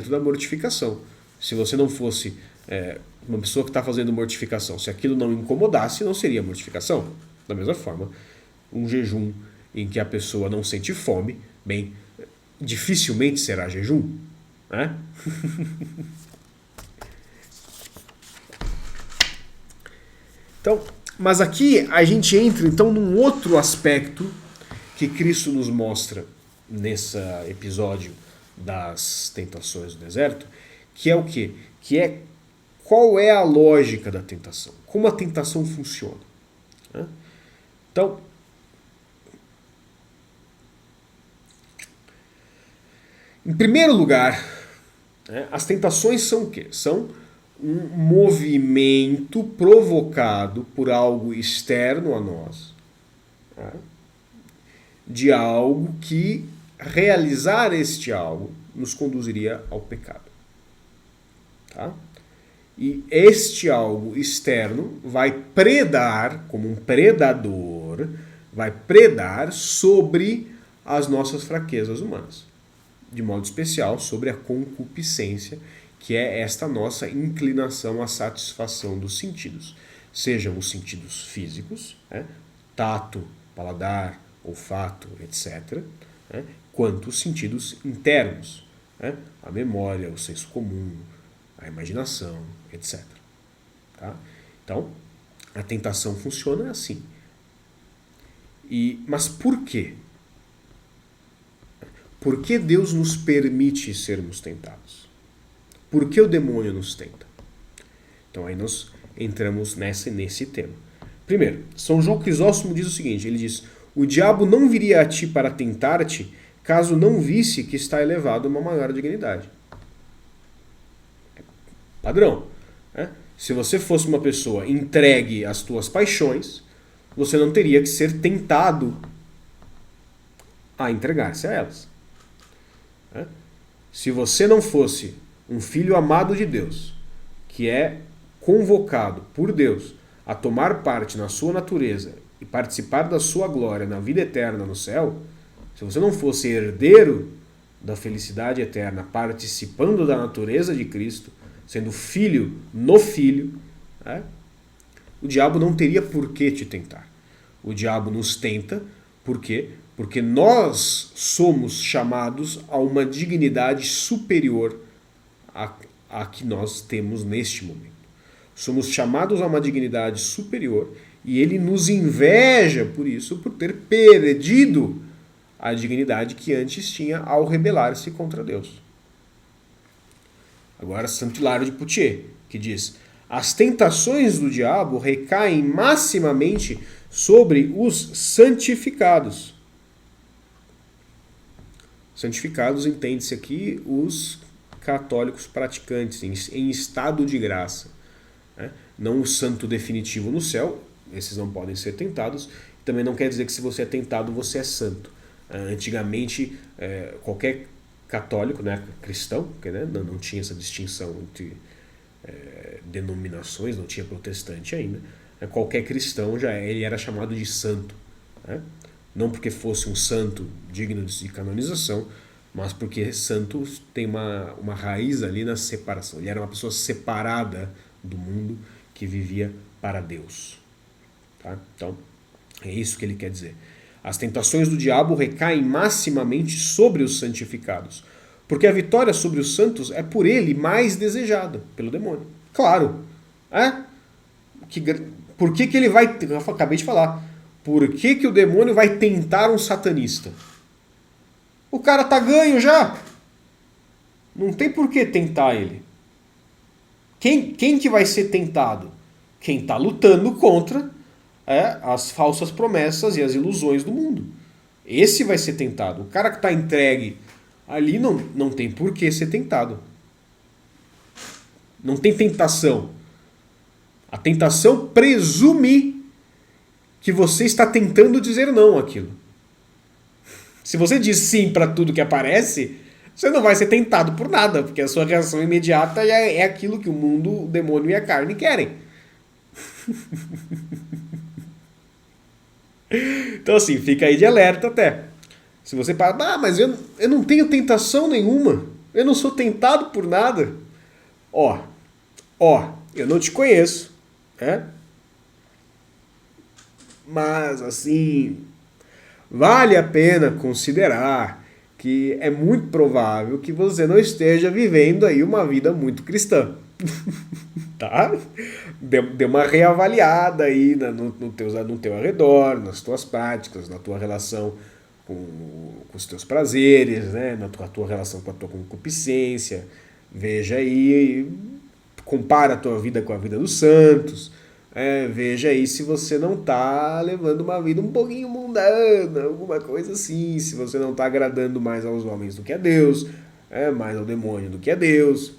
da mortificação. Se você não fosse uma pessoa que está fazendo mortificação, se aquilo não incomodasse, não seria mortificação. Da mesma forma, um jejum em que a pessoa não sente fome, bem, dificilmente será jejum. Então, mas aqui a gente entra então num outro aspecto que Cristo nos mostra nesse episódio das tentações do deserto, que é o quê? Que é qual é a lógica da tentação, como a tentação funciona. Então, em primeiro lugar, as tentações são o quê? São um movimento provocado por algo externo a nós, de algo que realizar este algo nos conduziria ao pecado. Tá? E este algo externo vai predar, como um predador, vai predar sobre as nossas fraquezas humanas. de modo especial sobre a concupiscência, que é esta nossa inclinação à satisfação dos sentidos. Sejam os sentidos físicos, né, tato, paladar, olfato, etc., né, quanto os sentidos internos, né, a memória, o senso comum, a imaginação, etc. Tá? Então, a tentação funciona assim. Mas por quê? Por que Deus nos permite sermos tentados? Por que o demônio nos tenta? Então aí nós entramos nesse tema. Primeiro, São João Crisóstomo diz o seguinte, ele diz: o diabo não viria a ti para tentar-te, caso não visse que está elevado a uma maior dignidade. Padrão. Né? Se você fosse uma pessoa entregue às tuas paixões, você não teria que ser tentado a entregar-se a elas. Né? Se você não fosse um filho amado de Deus, que é convocado por Deus a tomar parte na sua natureza e participar da sua glória na vida eterna no céu, se você não fosse herdeiro da felicidade eterna, participando da natureza de Cristo, sendo filho no Filho, né, o diabo não teria por que te tentar. O diabo nos tenta, por quê? Porque nós somos chamados a uma dignidade superior à que nós temos neste momento. Somos chamados a uma dignidade superior e ele nos inveja por isso, por ter perdido a dignidade que antes tinha ao rebelar-se contra Deus. Agora, Santo Hilário de Poitiers, que diz: as tentações do diabo recaem maximamente sobre os santificados. Santificados entende-se aqui os católicos praticantes, em estado de graça. Né? Não o santo definitivo no céu, esses não podem ser tentados. Também não quer dizer que se você é tentado, você é santo. Antigamente, qualquer católico, né, cristão, porque né, não tinha essa distinção entre denominações, não tinha protestante ainda, qualquer cristão ele era chamado de santo. Né? Não porque fosse um santo digno de canonização, mas porque santo tem uma raiz ali na separação. Ele era uma pessoa separada do mundo que vivia para Deus. Tá? Então, é isso que ele quer dizer. As tentações do diabo recaem maximamente sobre os santificados, porque a vitória sobre os santos é por ele mais desejada, pelo demônio. Claro. Por que ele vai... Eu acabei de falar. Por que o demônio vai tentar um satanista? O cara tá ganho já. Não tem por que tentar ele. Quem que vai ser tentado? Quem está lutando contra as falsas promessas e as ilusões do mundo. Esse vai ser tentado. O cara que está entregue ali não tem por que ser tentado. Não tem tentação. A tentação presume que você está tentando dizer não àquilo. Se você diz sim para tudo que aparece, você não vai ser tentado por nada, porque a sua reação imediata é aquilo que o mundo, o demônio e a carne querem. Então assim, fica aí de alerta até. Se você fala, mas eu não tenho tentação nenhuma, eu não sou tentado por nada. Ó, eu não te conheço, né? Mas assim, vale a pena considerar que é muito provável que você não esteja vivendo aí uma vida muito cristã. Tá? Dê uma reavaliada aí no teu arredor, nas tuas práticas, na tua relação com os teus prazeres, né? Na tua relação com a tua concupiscência. Veja aí, compara a tua vida com a vida dos santos. Veja aí se você não está levando uma vida um pouquinho mundana, alguma coisa assim, se você não está agradando mais aos homens do que a Deus, mais ao demônio do que a Deus.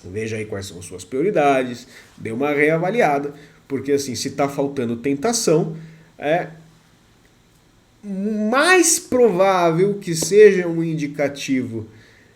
Veja aí quais são as suas prioridades, dê uma reavaliada, porque assim, se está faltando tentação, é mais provável que seja um indicativo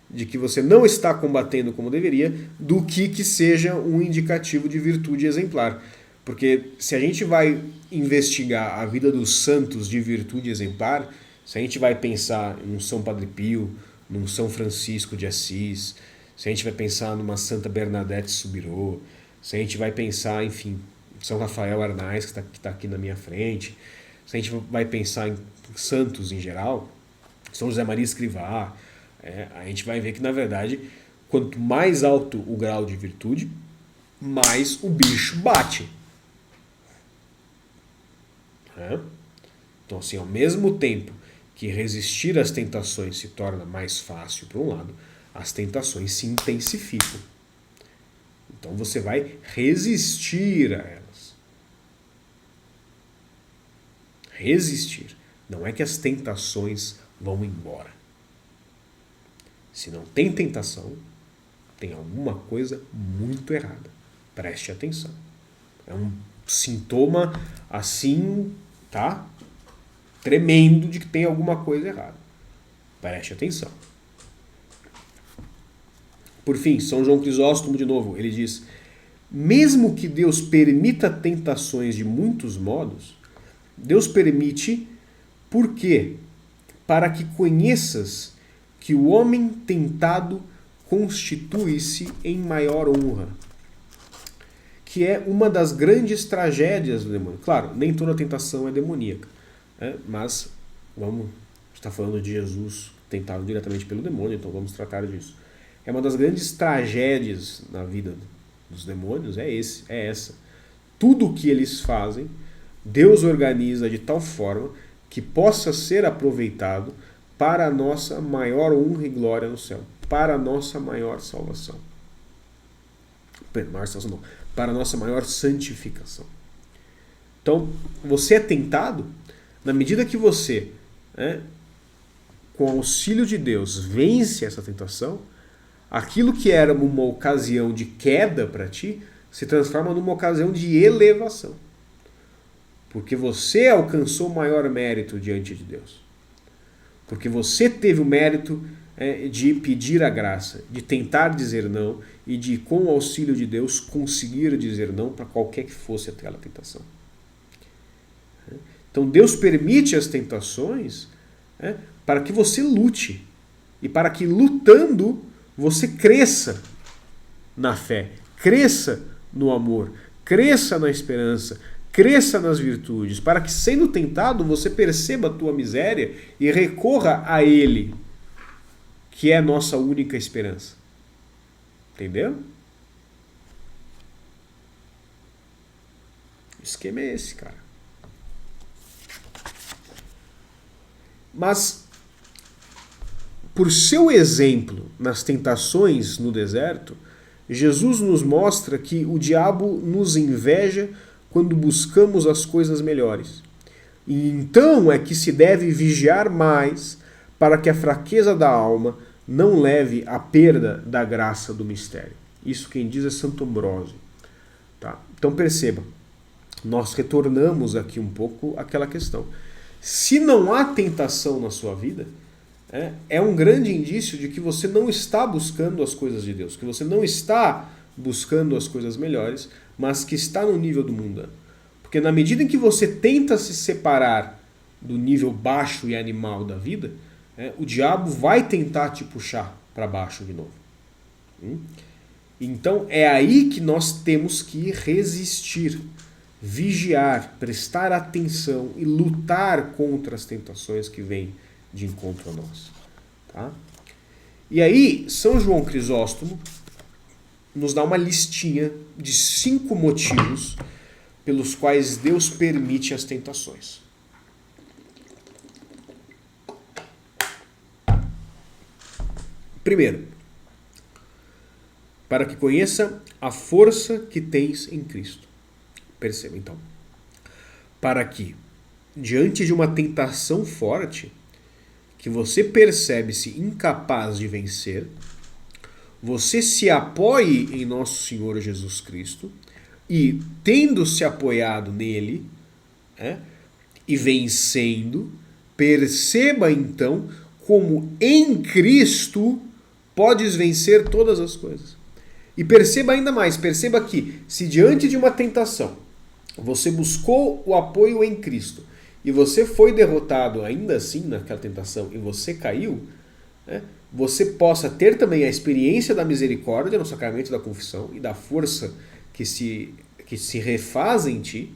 de que você não está combatendo como deveria, do que seja um indicativo de virtude exemplar. Porque se a gente vai investigar a vida dos santos de virtude exemplar, se a gente vai pensar em um São Padre Pio, num São Francisco de Assis, se a gente vai pensar numa Santa Bernadette Soubirous, se a gente vai pensar, enfim, São Rafael Arnaiz, que está aqui na minha frente, se a gente vai pensar em santos em geral, São José Maria Escrivá, a gente vai ver que, na verdade, quanto mais alto o grau de virtude, mais o bicho bate. Então, assim, ao mesmo tempo que resistir às tentações se torna mais fácil, por um lado, as tentações se intensificam. Então você vai resistir a elas. Resistir. Não é que as tentações vão embora. Se não tem tentação, tem alguma coisa muito errada. Preste atenção. É um sintoma assim, tá? Tremendo de que tem alguma coisa errada. Preste atenção. Por fim, São João Crisóstomo, de novo, ele diz: mesmo que Deus permita tentações de muitos modos, Deus permite por quê? Para que conheças que o homem tentado constitui-se em maior honra. Que é uma das grandes tragédias do demônio. Claro, nem toda tentação é demoníaca, mas vamos estar falando de Jesus tentado diretamente pelo demônio, então vamos tratar disso. É uma das grandes tragédias na vida dos demônios, é essa. Tudo o que eles fazem, Deus organiza de tal forma que possa ser aproveitado para a nossa maior honra e glória no céu, para a nossa maior salvação. Para a nossa maior santificação. Então, você é tentado, na medida que você, com o auxílio de Deus, vence essa tentação, aquilo que era uma ocasião de queda para ti, se transforma numa ocasião de elevação. Porque você alcançou maior mérito diante de Deus. Porque você teve o mérito de pedir a graça, de tentar dizer não e de, com o auxílio de Deus, conseguir dizer não para qualquer que fosse aquela tentação. Então Deus permite as tentações para que você lute e para que, lutando, você cresça na fé, cresça no amor, cresça na esperança, cresça nas virtudes, para que, sendo tentado, você perceba a tua miséria e recorra a Ele, que é a nossa única esperança. Entendeu? O esquema é esse, cara. Mas, por seu exemplo nas tentações no deserto, Jesus nos mostra que o diabo nos inveja quando buscamos as coisas melhores. E então é que se deve vigiar mais para que a fraqueza da alma não leve à perda da graça do mistério. Isso quem diz é Santo Ambrósio. Tá? Então perceba, nós retornamos aqui um pouco àquela questão. Se não há tentação na sua vida, é um grande indício de que você não está buscando as coisas de Deus, que você não está buscando as coisas melhores, mas que está no nível do mundano. Porque na medida em que você tenta se separar do nível baixo e animal da vida, o diabo vai tentar te puxar para baixo de novo. Então é aí que nós temos que resistir, vigiar, prestar atenção e lutar contra as tentações que vêm de encontro a nós. Tá? E aí, São João Crisóstomo nos dá uma listinha de 5 motivos pelos quais Deus permite as tentações. Primeiro, para que conheça a força que tens em Cristo. Perceba então. Para que, diante de uma tentação forte, que você percebe-se incapaz de vencer, você se apoie em nosso Senhor Jesus Cristo e, tendo se apoiado nele, e vencendo, perceba então como em Cristo podes vencer todas as coisas. E perceba ainda mais, perceba que se diante de uma tentação você buscou o apoio em Cristo e você foi derrotado ainda assim naquela tentação e você caiu, você possa ter também a experiência da misericórdia no sacramento da confissão e da força que se refaz em ti,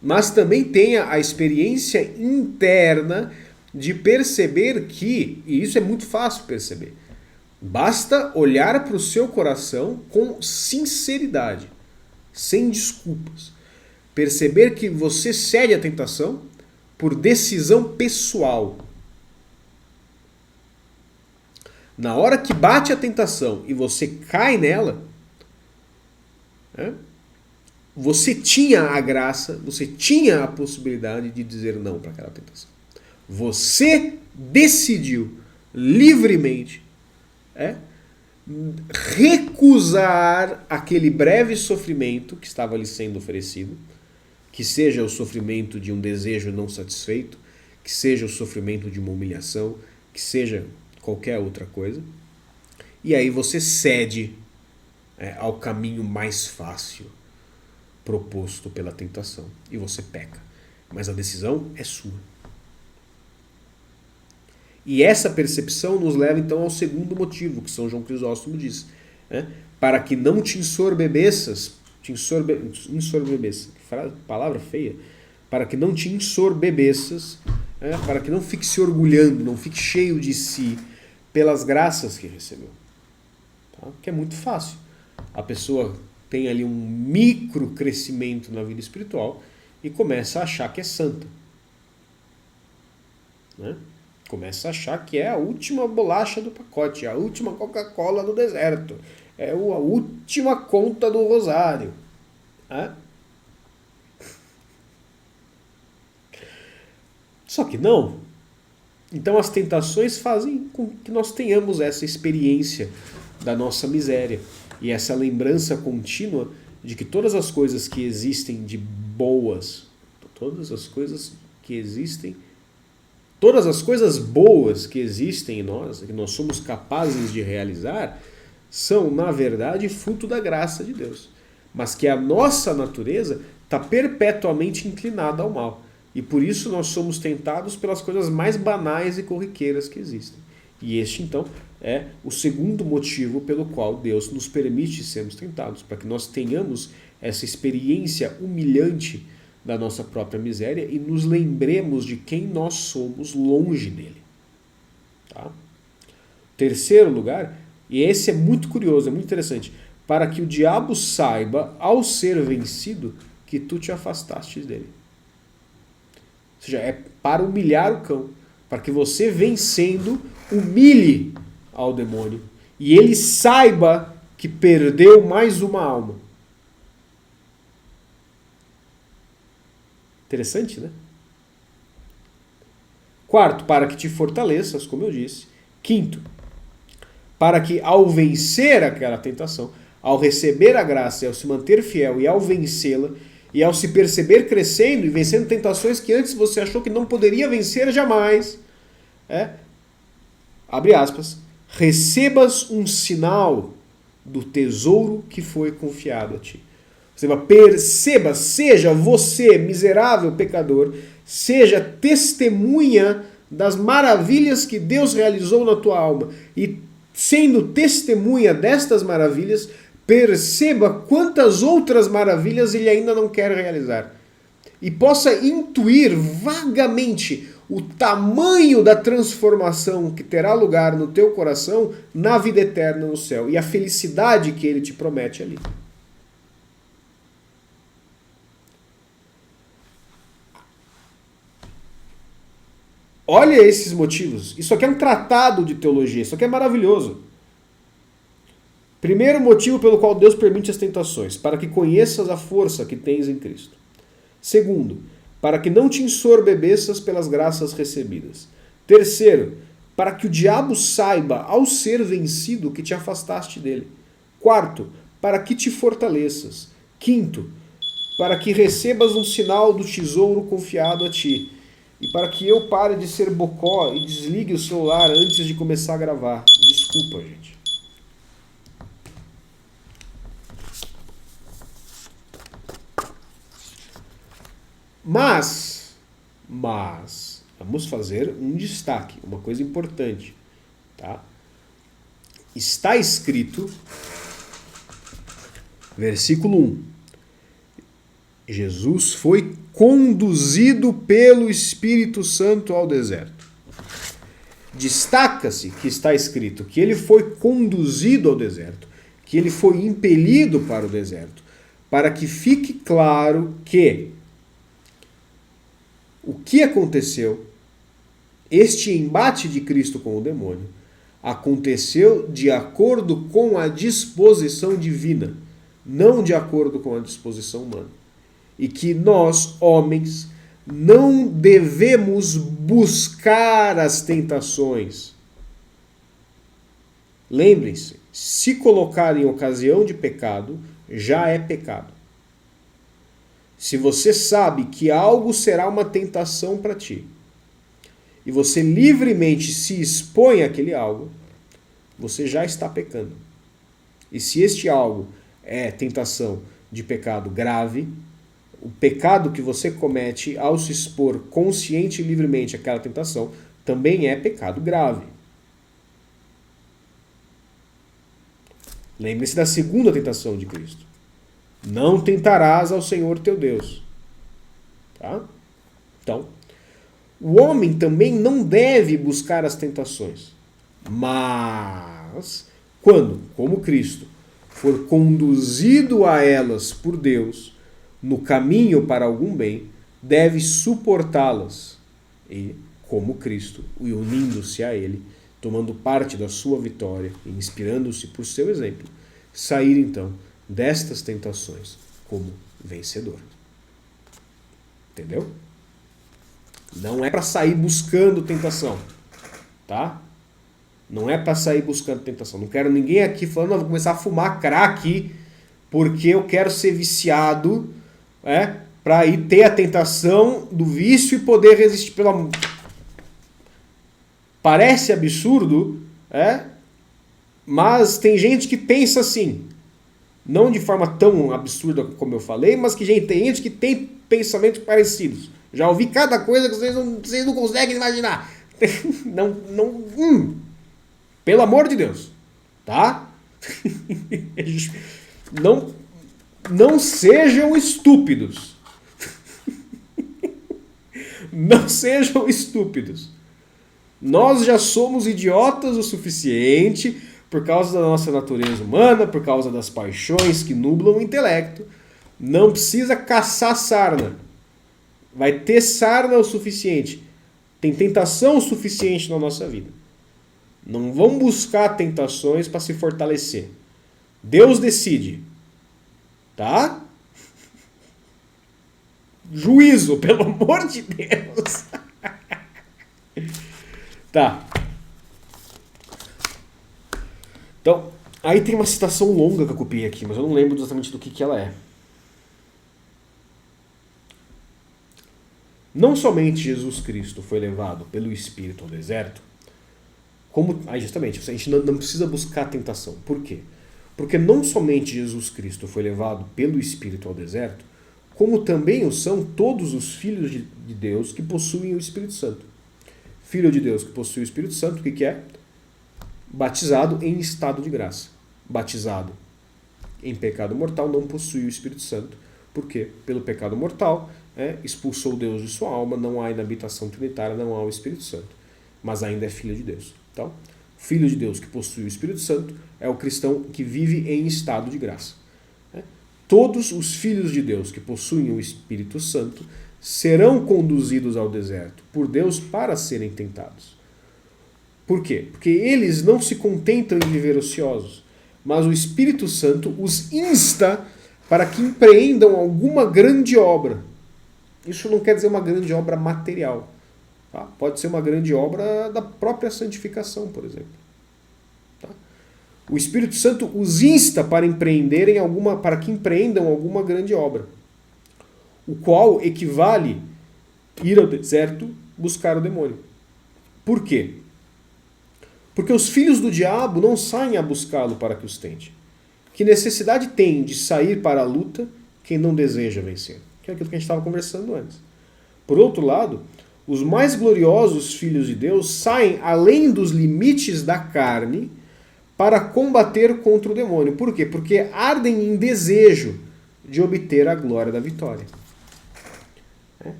mas também tenha a experiência interna de perceber que, e isso é muito fácil perceber, basta olhar para o seu coração com sinceridade, sem desculpas. Perceber que você cede à tentação por decisão pessoal. Na hora que bate a tentação e você cai nela, né, você tinha a graça, você tinha a possibilidade de dizer não para aquela tentação. Você decidiu livremente recusar aquele breve sofrimento que estava lhe sendo oferecido, que seja o sofrimento de um desejo não satisfeito, que seja o sofrimento de uma humilhação, que seja qualquer outra coisa. E aí você cede ao caminho mais fácil proposto pela tentação. E você peca. Mas a decisão é sua. E essa percepção nos leva então ao segundo motivo, que São João Crisóstomo diz. Para que não te ensorbebeças, palavra feia, para que não te ensorbebeças, para que não fique se orgulhando, não fique cheio de si pelas graças que recebeu. Tá? Que é muito fácil. A pessoa tem ali um micro crescimento na vida espiritual e começa a achar que é santa. Né? Começa a achar que é a última bolacha do pacote, a última Coca-Cola do deserto, é a última conta do rosário. Só que não. Então as tentações fazem com que nós tenhamos essa experiência da nossa miséria e essa lembrança contínua de que todas as coisas que existem de boas, todas as coisas boas que existem em nós, que nós somos capazes de realizar, são, na verdade, fruto da graça de Deus. Mas que a nossa natureza está perpetuamente inclinada ao mal. E por isso nós somos tentados pelas coisas mais banais e corriqueiras que existem. E este, então, é o segundo motivo pelo qual Deus nos permite sermos tentados, para que nós tenhamos essa experiência humilhante da nossa própria miséria e nos lembremos de quem nós somos longe dele. Tá? Terceiro lugar, e esse é muito curioso, é muito interessante, para que o diabo saiba, ao ser vencido, que tu te afastaste dele. Ou seja, é para humilhar o cão, para que você, vencendo, humilhe ao demônio e ele saiba que perdeu mais uma alma. Interessante, né? Quarto, para que te fortaleças, como eu disse. Quinto, para que ao vencer aquela tentação, ao receber a graça e ao se manter fiel e ao vencê-la, e ao se perceber crescendo e vencendo tentações que antes você achou que não poderia vencer jamais, abre aspas, recebas um sinal do tesouro que foi confiado a ti. Perceba, seja você, miserável pecador, seja testemunha das maravilhas que Deus realizou na tua alma. E sendo testemunha destas maravilhas, perceba quantas outras maravilhas ele ainda não quer realizar. E possa intuir vagamente o tamanho da transformação que terá lugar no teu coração na vida eterna no céu. E a felicidade que ele te promete ali. Olha esses motivos. Isso aqui é um tratado de teologia. Isso aqui é maravilhoso. Primeiro motivo pelo qual Deus permite as tentações, para que conheças a força que tens em Cristo. Segundo, para que não te ensorbebeças pelas graças recebidas. Terceiro, para que o diabo saiba, ao ser vencido, que te afastaste dele. Quarto, para que te fortaleças. Quinto, para que recebas um sinal do tesouro confiado a ti. E para que eu pare de ser bocó e desligue o celular antes de começar a gravar. Desculpa, gente. Mas, vamos fazer um destaque, uma coisa importante. Tá? está escrito, versículo 1, Jesus foi conduzido pelo Espírito Santo ao deserto. Destaca-se que está escrito que ele foi conduzido ao deserto, que ele foi impelido para o deserto, para que fique claro que o que aconteceu, este embate de Cristo com o demônio, aconteceu de acordo com a disposição divina, não de acordo com a disposição humana. E que nós, homens, não devemos buscar as tentações. Lembrem-se, se colocar em ocasião de pecado, já é pecado. Se você sabe que algo será uma tentação para ti, e você livremente se expõe àquele algo, você já está pecando. E se este algo é tentação de pecado grave, o pecado que você comete ao se expor consciente e livremente àquela tentação também é pecado grave. Lembre-se da segunda tentação de Cristo. Não tentarás ao Senhor teu Deus. Tá? Então, o homem também não deve buscar as tentações. Mas, quando, como Cristo, for conduzido a elas por Deus, no caminho para algum bem, deve suportá-las. E, como Cristo, unindo-se a Ele, tomando parte da sua vitória e inspirando-se por seu exemplo, sair então destas tentações como vencedor. Entendeu? Não é para sair buscando tentação, tá? Não é para sair buscando tentação. Não quero ninguém aqui falando, não, vou começar a fumar crack porque eu quero ser viciado, para ir ter a tentação do vício e poder resistir. Parece absurdo, mas tem gente que pensa assim. Não de forma tão absurda como eu falei, mas que tem gente que tem pensamentos parecidos. Já ouvi cada coisa que vocês não conseguem imaginar. Pelo amor de Deus. Tá? Não sejam estúpidos. Não sejam estúpidos. Nós já somos idiotas o suficiente por causa da nossa natureza humana, por causa das paixões que nublam o intelecto. Não precisa caçar sarna. Vai ter sarna o suficiente. Tem tentação o suficiente na nossa vida. Não vão buscar tentações para se fortalecer. Deus decide. Tá? Juízo, pelo amor de Deus. Tá. Então, aí tem uma citação longa que eu copiei aqui, mas eu não lembro exatamente do que ela é. Não somente Jesus Cristo foi levado pelo Espírito ao deserto, como... Aí justamente, a gente não precisa buscar a tentação. Por quê? Porque não somente Jesus Cristo foi levado pelo Espírito ao deserto, como também o são todos os filhos de Deus que possuem o Espírito Santo. Filho de Deus que possui o Espírito Santo, o que é? Batizado em estado de graça. Batizado em pecado mortal não possui o Espírito Santo. Por quê? Pelo pecado mortal, expulsou Deus de sua alma, não há inabitação trinitária, não há o Espírito Santo. Mas ainda é filho de Deus. Então, filho de Deus que possui o Espírito Santo é o cristão que vive em estado de graça. Todos os filhos de Deus que possuem o Espírito Santo serão conduzidos ao deserto por Deus para serem tentados. Por quê? Porque eles não se contentam em viver ociosos, mas o Espírito Santo os insta para que empreendam alguma grande obra. Isso não quer dizer uma grande obra material. Tá? Pode ser uma grande obra da própria santificação, por exemplo. Tá? O Espírito Santo os insta para para que empreendam alguma grande obra, o qual equivale ir ao deserto buscar o demônio. Por quê? Porque os filhos do diabo não saem a buscá-lo para que os tente. Que necessidade tem de sair para a luta quem não deseja vencer? Que é aquilo que a gente estava conversando antes. Por outro lado, os mais gloriosos filhos de Deus saem além dos limites da carne para combater contra o demônio. Por quê? Porque ardem em desejo de obter a glória da vitória.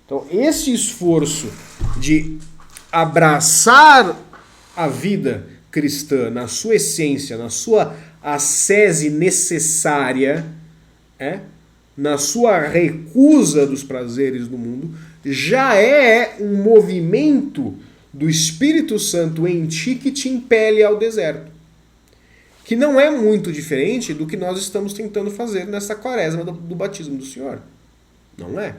Então, esse esforço de abraçar a vida cristã na sua essência, na sua ascese necessária, na sua recusa dos prazeres do mundo, já é um movimento do Espírito Santo em ti que te impele ao deserto. Que não é muito diferente do que nós estamos tentando fazer nessa quaresma do batismo do Senhor. Não é?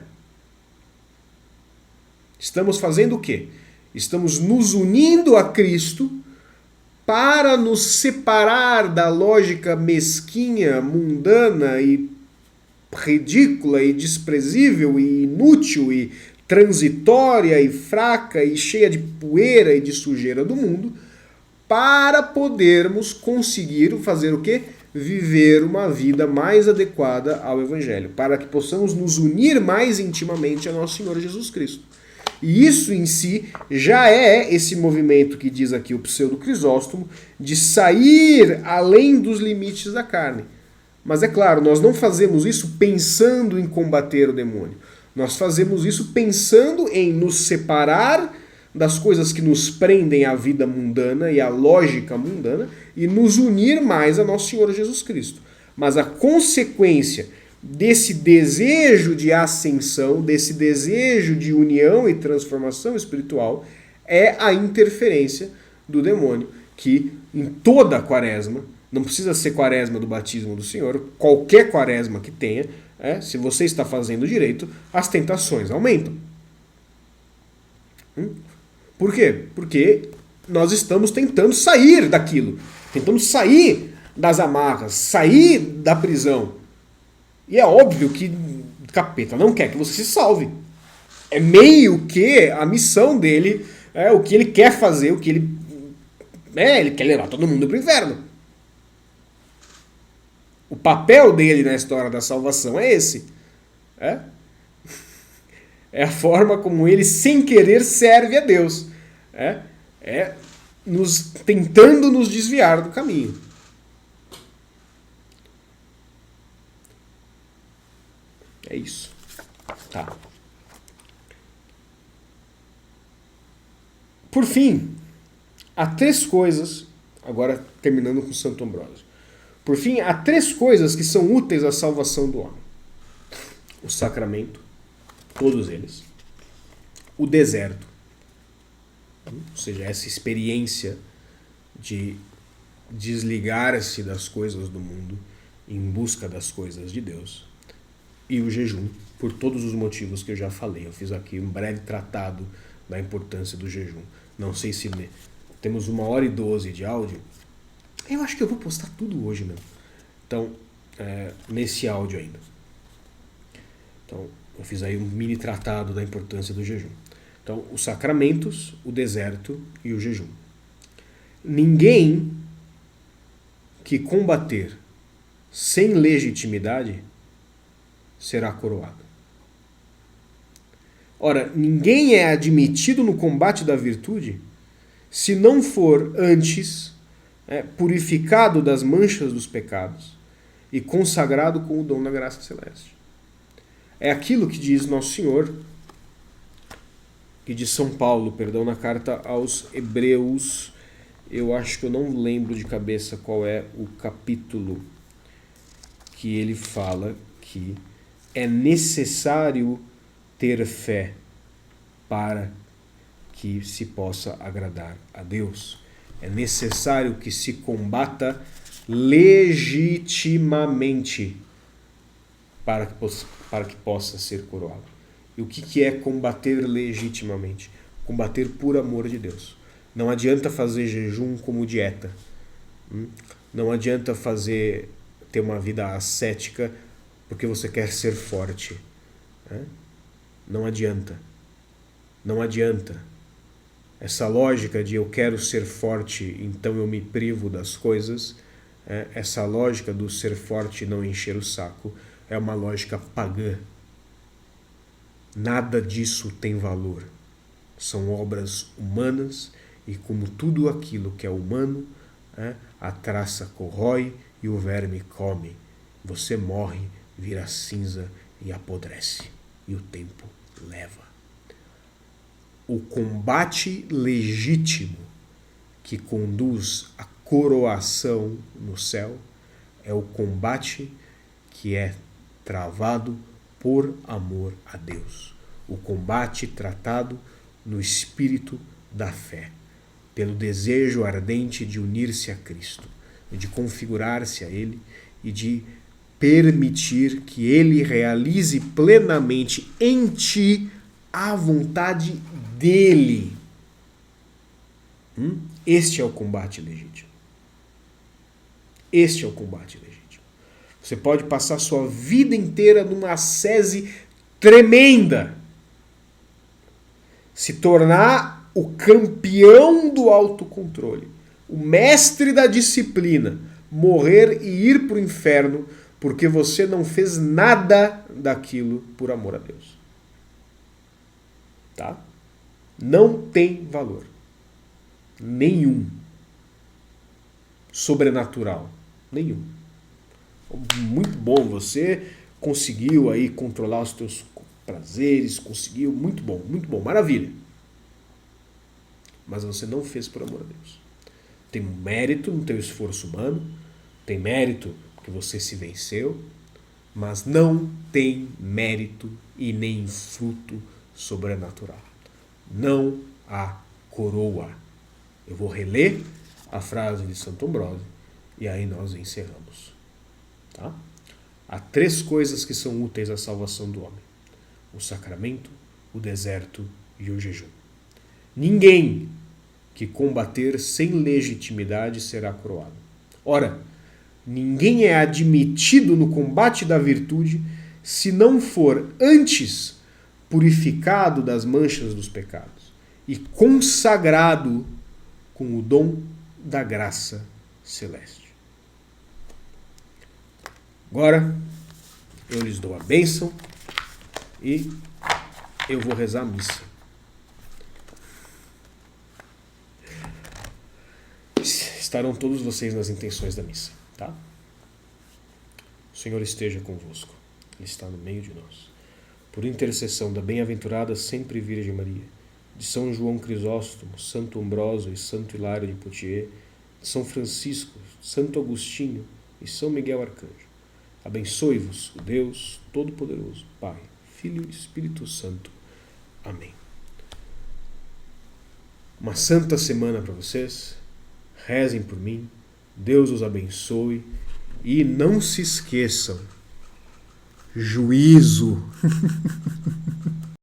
Estamos fazendo o quê? Estamos nos unindo a Cristo para nos separar da lógica mesquinha, mundana e ridícula e desprezível e inútil e transitória e fraca e cheia de poeira e de sujeira do mundo, para podermos conseguir fazer o quê? Viver uma vida mais adequada ao Evangelho, para que possamos nos unir mais intimamente a nosso Senhor Jesus Cristo. E isso em si já é esse movimento que diz aqui o Pseudo Crisóstomo, de sair além dos limites da carne. Mas é claro, nós não fazemos isso pensando em combater o demônio. Nós fazemos isso pensando em nos separar das coisas que nos prendem à vida mundana e à lógica mundana e nos unir mais a nosso Senhor Jesus Cristo. Mas a consequência desse desejo de ascensão, desse desejo de união e transformação espiritual, é a interferência do demônio, que em toda a quaresma, não precisa ser quaresma do batismo do Senhor, qualquer quaresma que tenha, se você está fazendo direito, as tentações aumentam. Por quê? Porque nós estamos tentando sair daquilo, tentamos sair das amarras, sair da prisão. E é óbvio que o capeta não quer que você se salve. É meio que a missão dele, o que ele quer fazer, o que ele quer levar todo mundo para o inferno. O papel dele na história da salvação é esse. É a forma como ele, sem querer, serve a Deus. Tentando nos desviar do caminho. É isso. Tá. Por fim, há três coisas, agora terminando com Santo Ambrósio. Por fim, há três coisas que são úteis à salvação do homem. O sacramento, todos eles. O deserto, ou seja, essa experiência de desligar-se das coisas do mundo em busca das coisas de Deus. E o jejum, por todos os motivos que eu já falei. Eu fiz aqui um breve tratado da importância do jejum. Não sei se temos 1h12 de áudio. Eu acho que eu vou postar tudo hoje mesmo. Então, nesse áudio ainda. Então, eu fiz aí um mini tratado da importância do jejum. Então, os sacramentos, o deserto e o jejum. Ninguém que combater sem legitimidade será coroado. Ora, ninguém é admitido no combate da virtude se não for antes purificado das manchas dos pecados e consagrado com o dom da graça celeste. É aquilo que diz Nosso Senhor, que diz São Paulo, na carta aos Hebreus. Eu acho que eu não lembro de cabeça qual é o capítulo que ele fala que é necessário ter fé para que se possa agradar a Deus. É necessário que se combata legitimamente para que possa ser coroado. E o que é combater legitimamente? Combater por amor de Deus. Não adianta fazer jejum como dieta. Não adianta ter uma vida ascética porque você quer ser forte. Não adianta. Não adianta. Essa lógica de eu quero ser forte, então eu me privo das coisas, essa lógica do ser forte e não encher o saco, é uma lógica pagã. Nada disso tem valor. São obras humanas e, como tudo aquilo que é humano, A traça corrói e o verme come. Você morre, vira cinza e apodrece. E o tempo leva. O combate legítimo que conduz à coroação no céu é o combate que é travado por amor a Deus. O combate tratado no espírito da fé, pelo desejo ardente de unir-se a Cristo, de configurar-se a Ele e de permitir que Ele realize plenamente em ti a vontade dEle. Este é o combate legítimo. Este é o combate legítimo. Você pode passar sua vida inteira numa ascese tremenda, se tornar o campeão do autocontrole, o mestre da disciplina, morrer e ir para o inferno porque você não fez nada daquilo por amor a Deus. Tá? Não tem valor nenhum sobrenatural, nenhum. Muito bom, você conseguiu aí controlar os teus prazeres, conseguiu, muito bom, maravilha. Mas você não fez por amor a Deus. Tem mérito no teu esforço humano, tem mérito porque você se venceu, mas não tem mérito e nem fruto sobrenatural. Não há coroa. Eu vou reler a frase de Santo Ambrósio e aí nós encerramos. Tá? Há 3 coisas que são úteis à salvação do homem: o sacramento, o deserto e o jejum. Ninguém que combater sem legitimidade será coroado. Ora, ninguém é admitido no combate da virtude se não for antes purificado das manchas dos pecados e consagrado com o dom da graça celeste. Agora, eu lhes dou a bênção e eu vou rezar a missa. Estarão todos vocês nas intenções da missa, tá? O Senhor esteja convosco. Ele está no meio de nós. Por intercessão da bem-aventurada sempre Virgem Maria, de São João Crisóstomo, Santo Ambrósio e Santo Hilário de Poitiers, de São Francisco, Santo Agostinho e São Miguel Arcanjo, abençoe-vos o Deus Todo-Poderoso, Pai, Filho e Espírito Santo. Amém. Uma santa semana para vocês. Rezem por mim. Deus os abençoe. E não se esqueçam. Juízo.